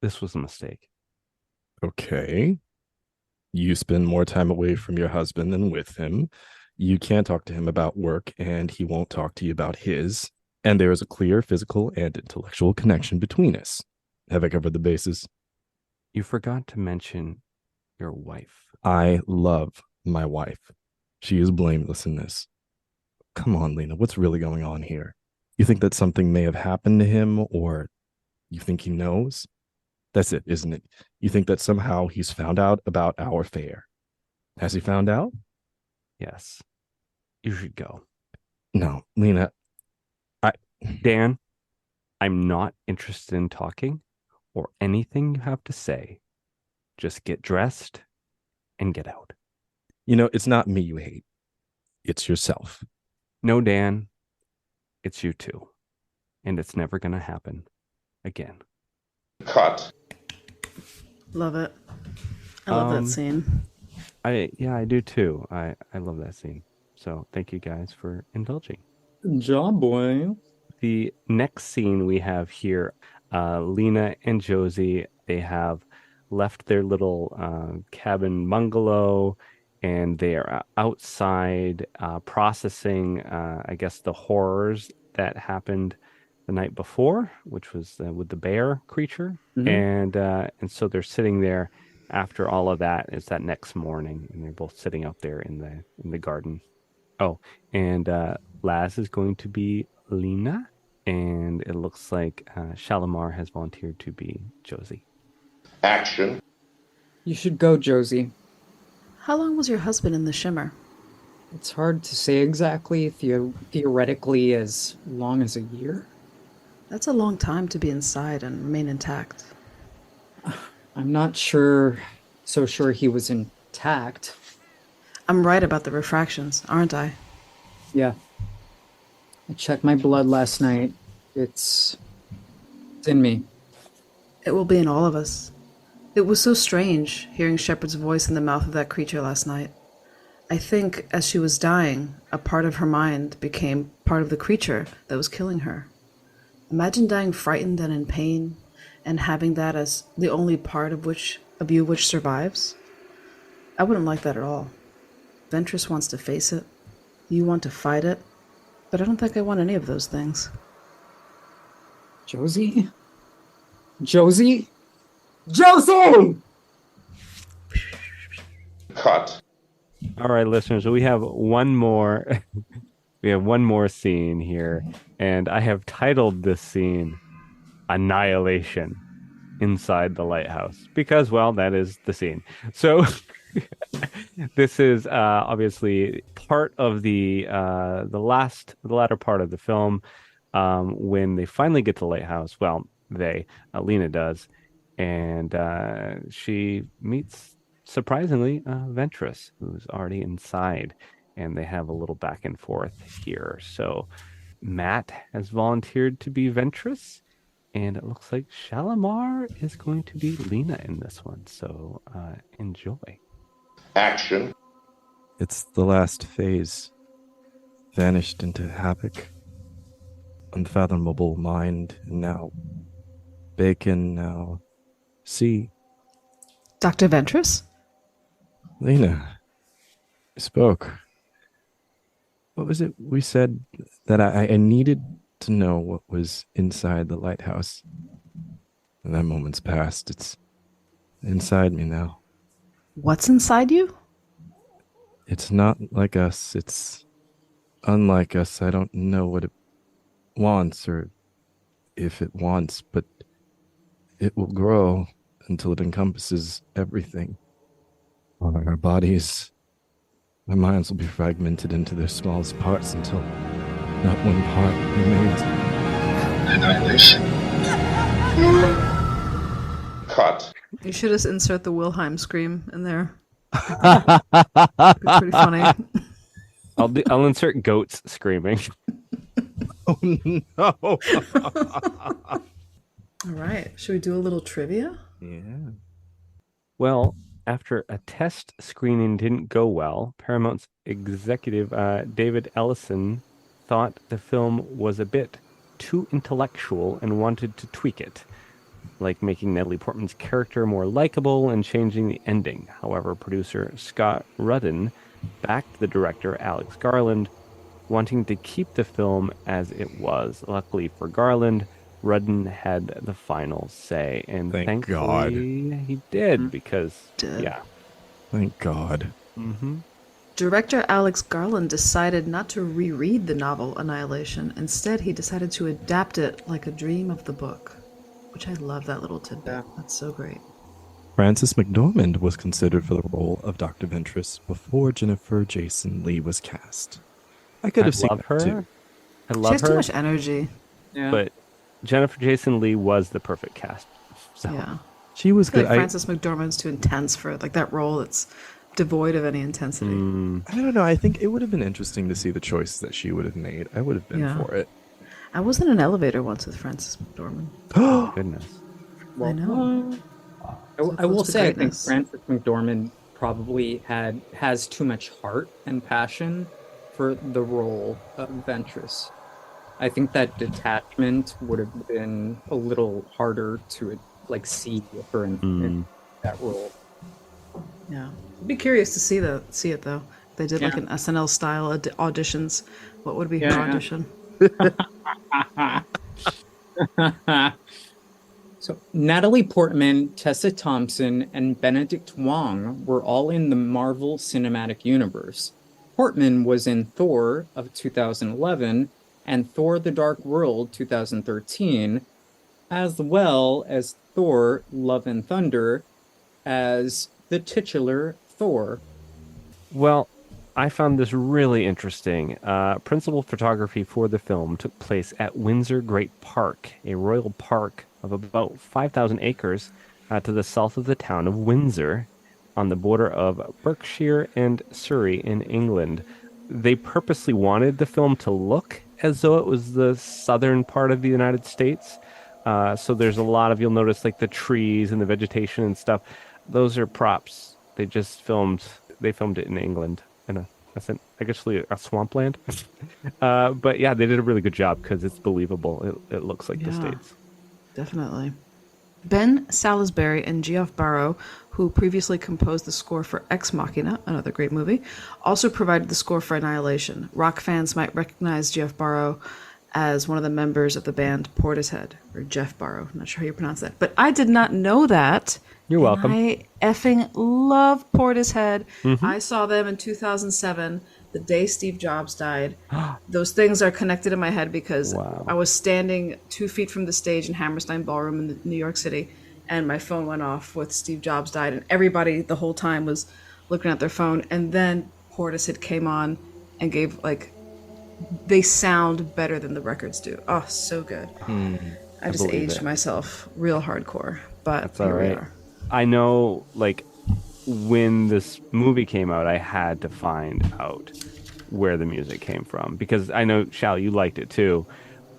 This was a mistake. Okay. You spend more time away from your husband than with him. You can't talk to him about work, and he won't talk to you about his. And there is a clear physical and intellectual connection between us. Have I covered the bases? You forgot to mention your wife. I love my wife. She is blameless in this. Come on, Lena, what's really going on here? You think that something may have happened to him, or you think he knows? That's it, isn't it? You think that somehow he's found out about our affair. Has he found out? Yes. You should go. No, Lena, Dan, I'm not interested in talking or anything you have to say. Just get dressed and get out. You know, it's not me you hate. It's yourself. No, Dan, it's you too. And it's never going to happen again. Cut. Love it. I love that scene. I do too. I love that scene. So thank you guys for indulging. Good job, boy. The next scene we have here, Lena and Josie, they have left their little cabin bungalow, and they are outside processing, I guess, the horrors that happened the night before, which was with the bear creature. Mm-hmm. And so they're sitting there after all of that. It's that next morning, and they're both sitting out there in the garden. Oh, and Laz is going to be Lena, and it looks like Shalamar has volunteered to be Josie. Action. You should go, Josie. How long was your husband in the shimmer? It's hard to say exactly. Theoretically, as long as a year. That's a long time to be inside and remain intact. I'm not so sure he was intact. I'm right about the refractions, aren't I? Yeah. I checked my blood last night. It's in me. It will be in all of us. It was so strange hearing Shepard's voice in the mouth of that creature last night. I think as she was dying, a part of her mind became part of the creature that was killing her. Imagine dying frightened and in pain and having that as the only part of you which survives. I wouldn't like that at all. Ventress wants to face it. You want to fight it. But I don't think I want any of those things. Josie? Josie? Josie! Cut. All right, listeners, so we have one more scene here, and I have titled this scene Annihilation inside the lighthouse because, well, that is the scene. So this is obviously part of the latter part of the film when they finally get to the lighthouse. Well, Lena does, and she meets, surprisingly, Ventress, who's already inside, and they have a little back and forth here. So Matt has volunteered to be Ventress, and it looks like Shalamar is going to be Lena in this one. So enjoy. Action. It's the last phase. Vanished into havoc. Unfathomable mind, and now bacon, now sea. Dr. Ventress? Lena, you spoke. What was it we said that I needed to know what was inside the lighthouse? And that moment's past. It's inside me now. What's inside you? It's not like us. It's unlike us. I don't know what it wants or if it wants, but it will grow until it encompasses everything. Our bodies, our minds will be fragmented into their smallest parts until not one part remains. Annihilation. Cut. You should just insert the Wilhelm scream in there. It'd be pretty funny. I'll insert goats screaming. Oh no! All right. Should we do a little trivia? Yeah. Well, after a test screening didn't go well, Paramount's executive David Ellison thought the film was a bit too intellectual and wanted to tweak it, like making Natalie Portman's character more likable and changing the ending. However, producer Scott Rudin backed the director Alex Garland, wanting to keep the film as it was. Luckily for Garland, Rudin had the final say, and Thank thankfully God. he did, because yeah. Thank God. Mm-hmm. Director Alex Garland decided not to reread the novel Annihilation. Instead, he decided to adapt it like a dream of the book, which I love that little tidbit. Yeah. That's so great. Frances McDormand was considered for the role of Dr. Ventress before Jennifer Jason Leigh was cast. I could have seen her too. I love she has her, too much energy. Yeah. but Jennifer Jason Leigh was the perfect cast. So. Yeah. She was good. Like Frances McDormand's too intense for like that role. It's devoid of any intensity. I don't know. I think it would have been interesting to see the choice that she would have made. I would have been for it. I was in an elevator once with Frances McDormand. Oh, goodness. Well, I know. I will say, I think Frances McDormand probably has too much heart and passion for the role of Ventress. I think that detachment would have been a little harder to see her in that role. Yeah, I'd be curious to see it though. If they did like an SNL style auditions. What would be her audition? So Natalie Portman, Tessa Thompson, and Benedict Wong were all in the Marvel Cinematic Universe. Portman was in Thor of 2011 and Thor: The Dark World 2013, as well as Thor: Love and Thunder as the titular Thor. Well, I found this really interesting. Principal photography for the film took place at Windsor Great Park, a royal park of about 5,000 acres to the south of the town of Windsor, on the border of Berkshire and Surrey in England. They purposely wanted the film to look as though it was the southern part of the United States. So there's a lot of, you'll notice, like the trees and the vegetation and stuff. Those are props. They filmed it in England, in a actually a swampland. But yeah, they did a really good job because it's believable. It looks like the States. Definitely. Ben Salisbury and Geoff Barrow, who previously composed the score for Ex Machina, another great movie, also provided the score for Annihilation. Rock fans might recognize Geoff Barrow as one of the members of the band Portishead, or Jeff Barrow. I'm not sure how you pronounce that. But I did not know that. You're welcome. I effing love Portishead. I saw them in 2007, the day Steve Jobs died. Those things are connected in my head because I was standing 2 feet from the stage in Hammerstein Ballroom in New York City, and my phone went off with Steve Jobs died, and everybody the whole time was looking at their phone. And then Portishead came on and gave, they sound better than the records do. Oh, so good. I just aged myself real hardcore, but that's all right. I know, when this movie came out, I had to find out where the music came from because I know, Shal, you liked it too.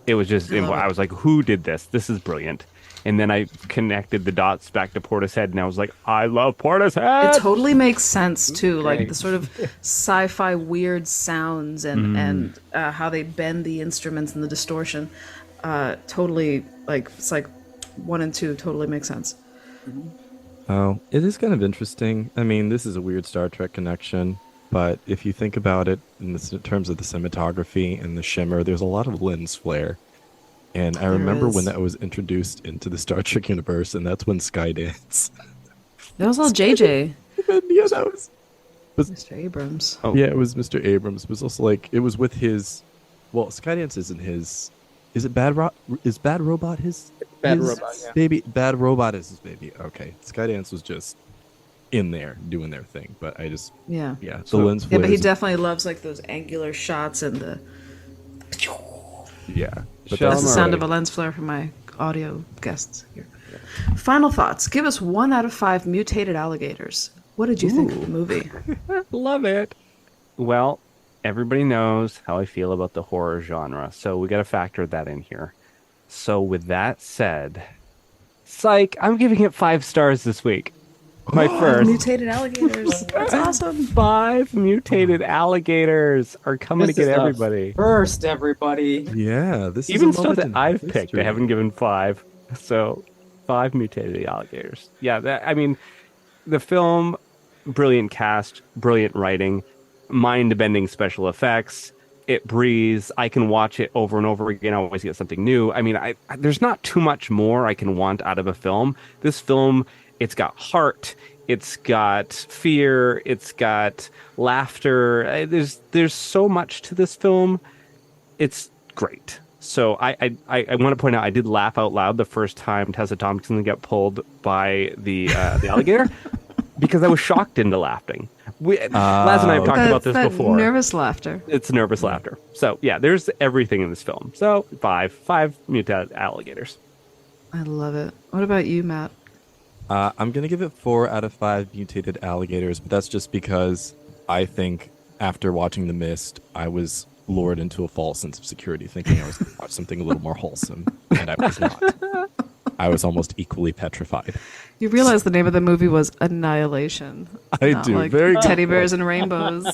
It was just, I was like, who did this? This is brilliant. And then I connected the dots back to Portishead, and I was like, I love Portishead! It totally makes sense, too. Like, the sort of sci-fi weird sounds and how they bend the instruments and the distortion. Totally, it's like 1 and 2 totally makes sense. Oh, it is kind of interesting. I mean, this is a weird Star Trek connection, but if you think about it in terms of the cinematography and the shimmer, there's a lot of lens flare. And I remember when that was introduced into the Star Trek universe, and that's when Skydance. That was all JJ. Yeah, that was Mr. Abrams. Oh. Yeah, it was Mr. Abrams. It was also it was with his. Well, Skydance isn't his. Is it Is Bad Robot his? Bad Robot, yeah. Baby, Bad Robot is his baby. Okay, Skydance was just in there doing their thing, but I just the lens flare. Yeah, but he definitely loves those angular shots and the. Yeah. But that's the sound of a lens flare for my audio guests here. Final thoughts. Give us 1 out of 5 mutated alligators. What did you think of the movie? Love it. Well, everybody knows how I feel about the horror genre, so we got to factor that in here. So with that said, psych, I'm giving it 5 stars this week. My first. Mutated alligators. That's awesome. 5 mutated alligators are coming to get everybody. First, everybody. Yeah, this even is stuff that I've picked. I haven't given 5. So 5 mutated alligators. Yeah, I mean, the film, brilliant cast, brilliant writing, mind-bending special effects. It breathes. I can watch it over and over again. I always get something new. I mean, there's not too much more I can want out of a film. This film, it's got heart, it's got fear, it's got laughter. There's so much to this film. It's great. So I want to point out, I did laugh out loud the first time Tessa Thompson got pulled by the alligator because I was shocked into laughing. Laz and I have talked about this before. Nervous laughter. It's nervous laughter. So yeah, there's everything in this film. So 5 mutated alligators. I love it. What about you, Matt? I'm going to give it 4 out of 5 mutated alligators, but that's just because I think after watching The Mist, I was lured into a false sense of security, thinking I was going to watch something a little more wholesome, and I was not. I was almost equally petrified. You realize the name of the movie was Annihilation. I do. Like very teddy bears and rainbows.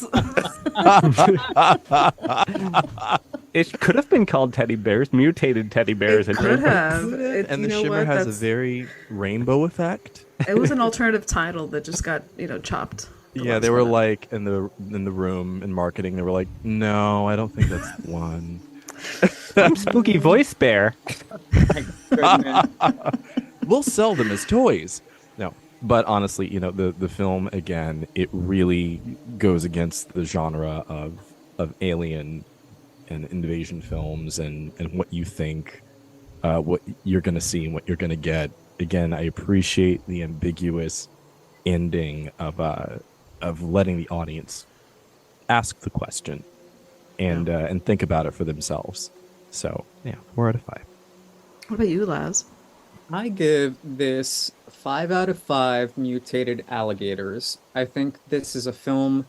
It could have been called Teddy Bears, mutated teddy bears. It could have. And the shimmer has a very rainbow effect. It was an alternative title that just got, chopped. Yeah, they were in the room in marketing. They were like, no, I don't think that's the one. I'm Spooky Voice Bear. We'll sell them as toys. No, but honestly, the film, again, it really goes against the genre of alien and invasion films and what you think, what you're going to see and what you're going to get. Again, I appreciate the ambiguous ending of letting the audience ask the question and think about it for themselves. So, yeah, 4 out of 5. What about you, Laz? I give this 5 out of 5 mutated alligators. I think this is a film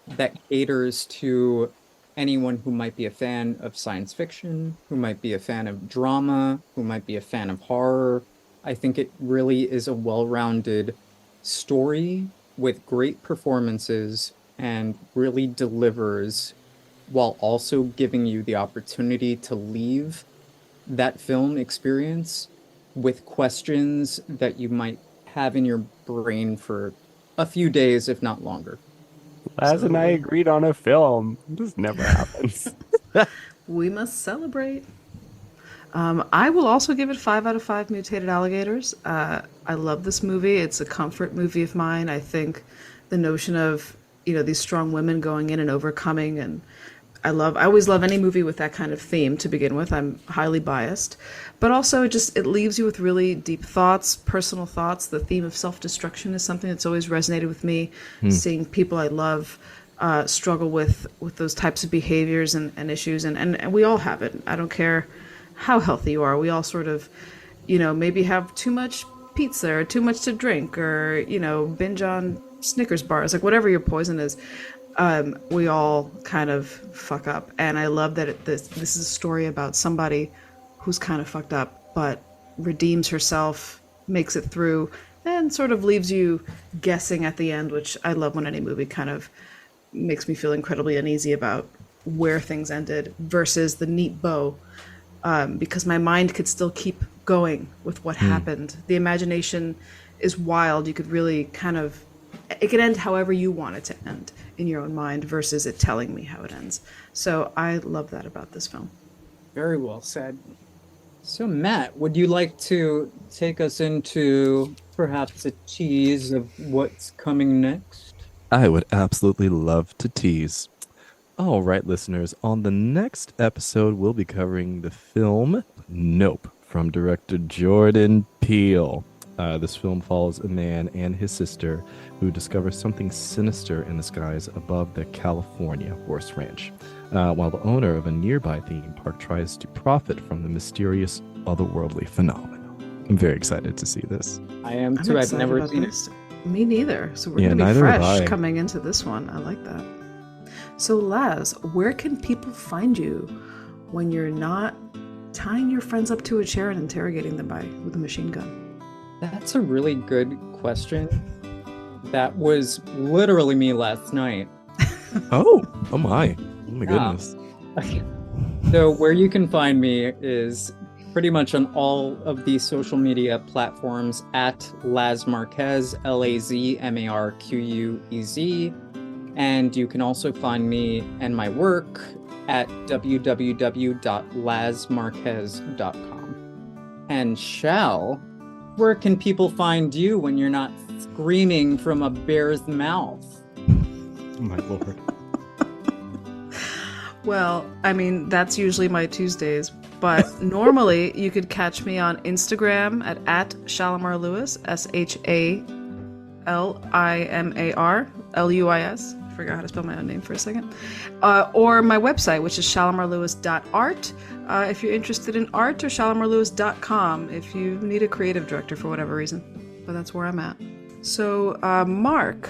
that caters to anyone who might be a fan of science fiction, who might be a fan of drama, who might be a fan of horror. I think it really is a well-rounded story with great performances and really delivers while also giving you the opportunity to leave that film experience with questions that you might have in your brain for a few days, if not longer. Laz and I agreed on a film. This never happens. We must celebrate. I will also give it 5 out of 5 mutated alligators. I love this movie. It's a comfort movie of mine. I think the notion of, these strong women going in and overcoming, and I always love any movie with that kind of theme to begin with. I'm highly biased, but also it leaves you with really deep thoughts, personal thoughts. The theme of self-destruction is something that's always resonated with me. Seeing people I love struggle with those types of behaviors and issues, and we all have it. I don't care how healthy you are. We all sort of, maybe have too much pizza or too much to drink, or binge on Snickers bars, like whatever your poison is. We all kind of fuck up, and I love that this is a story about somebody who's kind of fucked up but redeems herself, makes it through, and sort of leaves you guessing at the end, which I love when any movie kind of makes me feel incredibly uneasy about where things ended versus the neat bow, because my mind could still keep going with what happened. The imagination is wild. You could really it could end however you want it to end in your own mind versus it telling me how it ends. So I love that about this film. Very well said. So Matt, would you like to take us into perhaps a tease of what's coming next? I would absolutely love to tease. All right, listeners, on the next episode, we'll be covering the film Nope from director Jordan Peele. This film follows a man and his sister who discover something sinister in the skies above the California horse ranch, while the owner of a nearby theme park tries to profit from the mysterious otherworldly phenomenon. I'm very excited to see this. I am too. I've never seen it. Me neither. So we're going to be fresh coming into this one. I like that. So Laz, where can people find you when you're not tying your friends up to a chair and interrogating them with a machine gun? That's a really good question. That was literally me last night. Oh my goodness. So where you can find me is pretty much on all of the social media platforms at Laz Marquez, LazMarquez. And you can also find me and my work at www.lazmarquez.com. And Shal, where can people find you when you're not screaming from a bear's mouth? Oh my Lord. Well, I mean, that's usually my Tuesdays, but normally you could catch me on Instagram at Shalimar Luis, SHALIMAR LUIS. I forgot how to spell my own name for a second. Or my website, which is shalimarluis.art. If you're interested in art, or shalimarluis.com if you need a creative director for whatever reason. But that's where I'm at. So, Mark,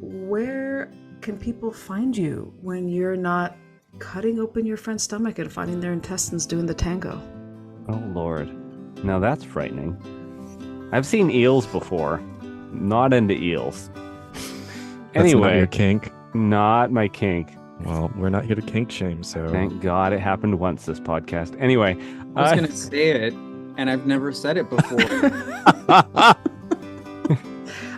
where can people find you when you're not cutting open your friend's stomach and finding their intestines doing the tango? Oh, Lord. Now that's frightening. I've seen eels before. Not into eels. Anyway. That's not your kink? Not my kink. Well, we're not here to kink shame, so... Thank God it happened once, this podcast. Anyway. I was going to say it, and I've never said it before.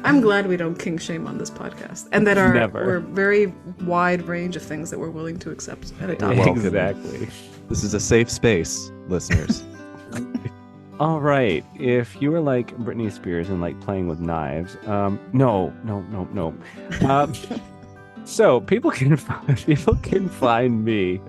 I'm glad we don't kink shame on this podcast. And that we're very wide range of things that we're willing to accept and adopt. Exactly. This is a safe space, listeners. All right. If you were like Britney Spears and like playing with knives, no. So people can find me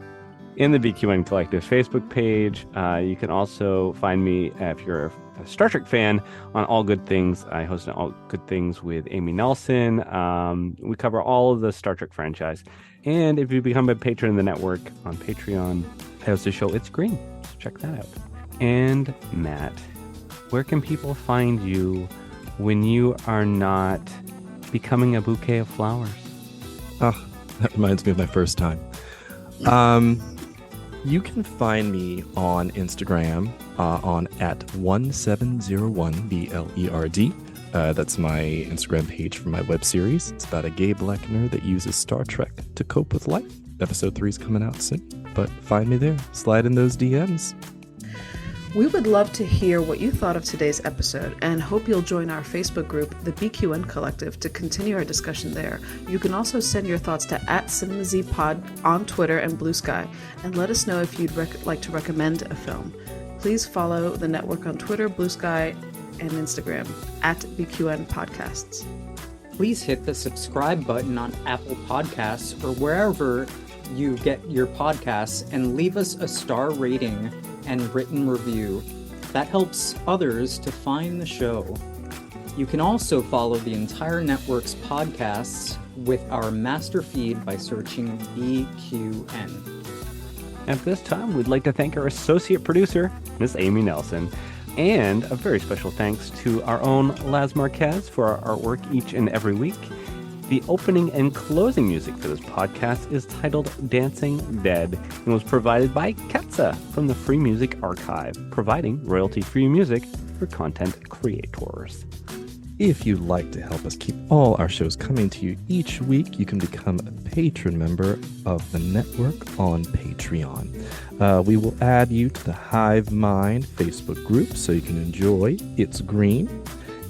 in the BQN Collective Facebook page. You can also find me if you're a Star Trek fan on All Good Things. I host All Good Things with Amy Nelson. We cover all of the Star Trek franchise. And if you become a patron of the network on Patreon, I host a show, It's Green. So check that out. And Matt, where can people find you when you are not becoming a bouquet of flowers? Oh, that reminds me of my first time. You can find me on Instagram on at 1701BLERD. That's my Instagram page for my web series. It's about a gay black nerd that uses Star Trek to cope with life. Episode 3 is coming out soon, but find me there. Slide in those DMs. We would love to hear what you thought of today's episode and hope you'll join our Facebook group, the BQN Collective, to continue our discussion there. You can also send your thoughts to @CinemaZPod on Twitter and BlueSky, and let us know if you'd like to recommend a film. Please follow the network on Twitter, BlueSky, and Instagram @BQN Podcasts. Please hit the subscribe button on Apple Podcasts or wherever you get your podcasts and leave us a star rating and written review. That helps others to find the show. You can also follow the entire network's podcasts with our master feed by searching BQN. At this time, we'd like to thank our associate producer, Miss Amy Nelson, and a very special thanks to our own Laz Marquez for our artwork each and every week. The opening and closing music for this podcast is titled Dancing Dead and was provided by Ketsa from the Free Music Archive, providing royalty-free music for content creators. If you'd like to help us keep all our shows coming to you each week, you can become a patron member of the network on Patreon. We will add you to the Hive Mind Facebook group so you can enjoy It's Green,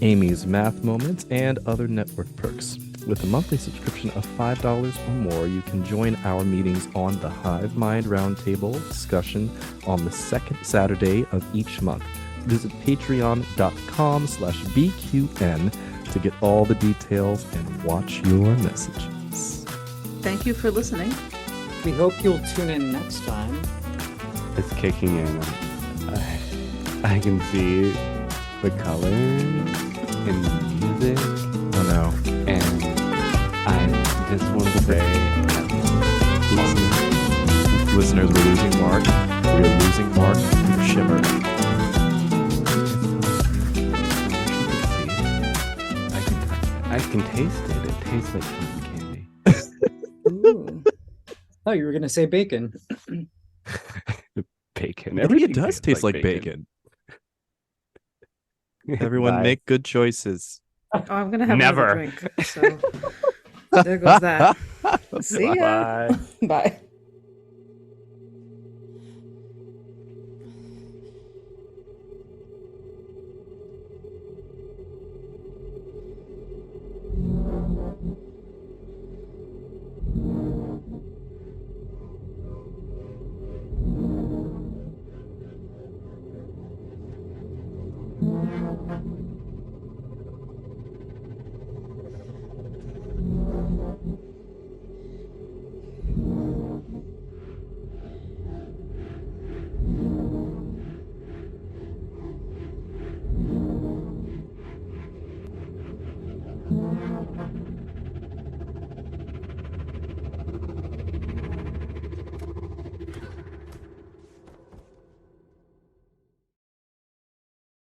Amy's Math Moments, and other network perks. With a monthly subscription of $5 or more, you can join our meetings on the Hive Mind Roundtable discussion on the second Saturday of each month. Visit patreon.com/BQN to get all the details and watch your messages. Thank you for listening. We hope you'll tune in next time. It's kicking in. I can see the colors in the music. Oh no. And I just want to say, listeners, we're losing Mark. We're losing Mark through Shimmer. I can taste it. It tastes like cotton candy. Ooh. Oh, you were going to say bacon. Bacon. Maybe it does taste like bacon. Everyone Bye. make good choices. Oh, I'm going to have Never. another drink. So there goes that. See ya. Bye. Bye.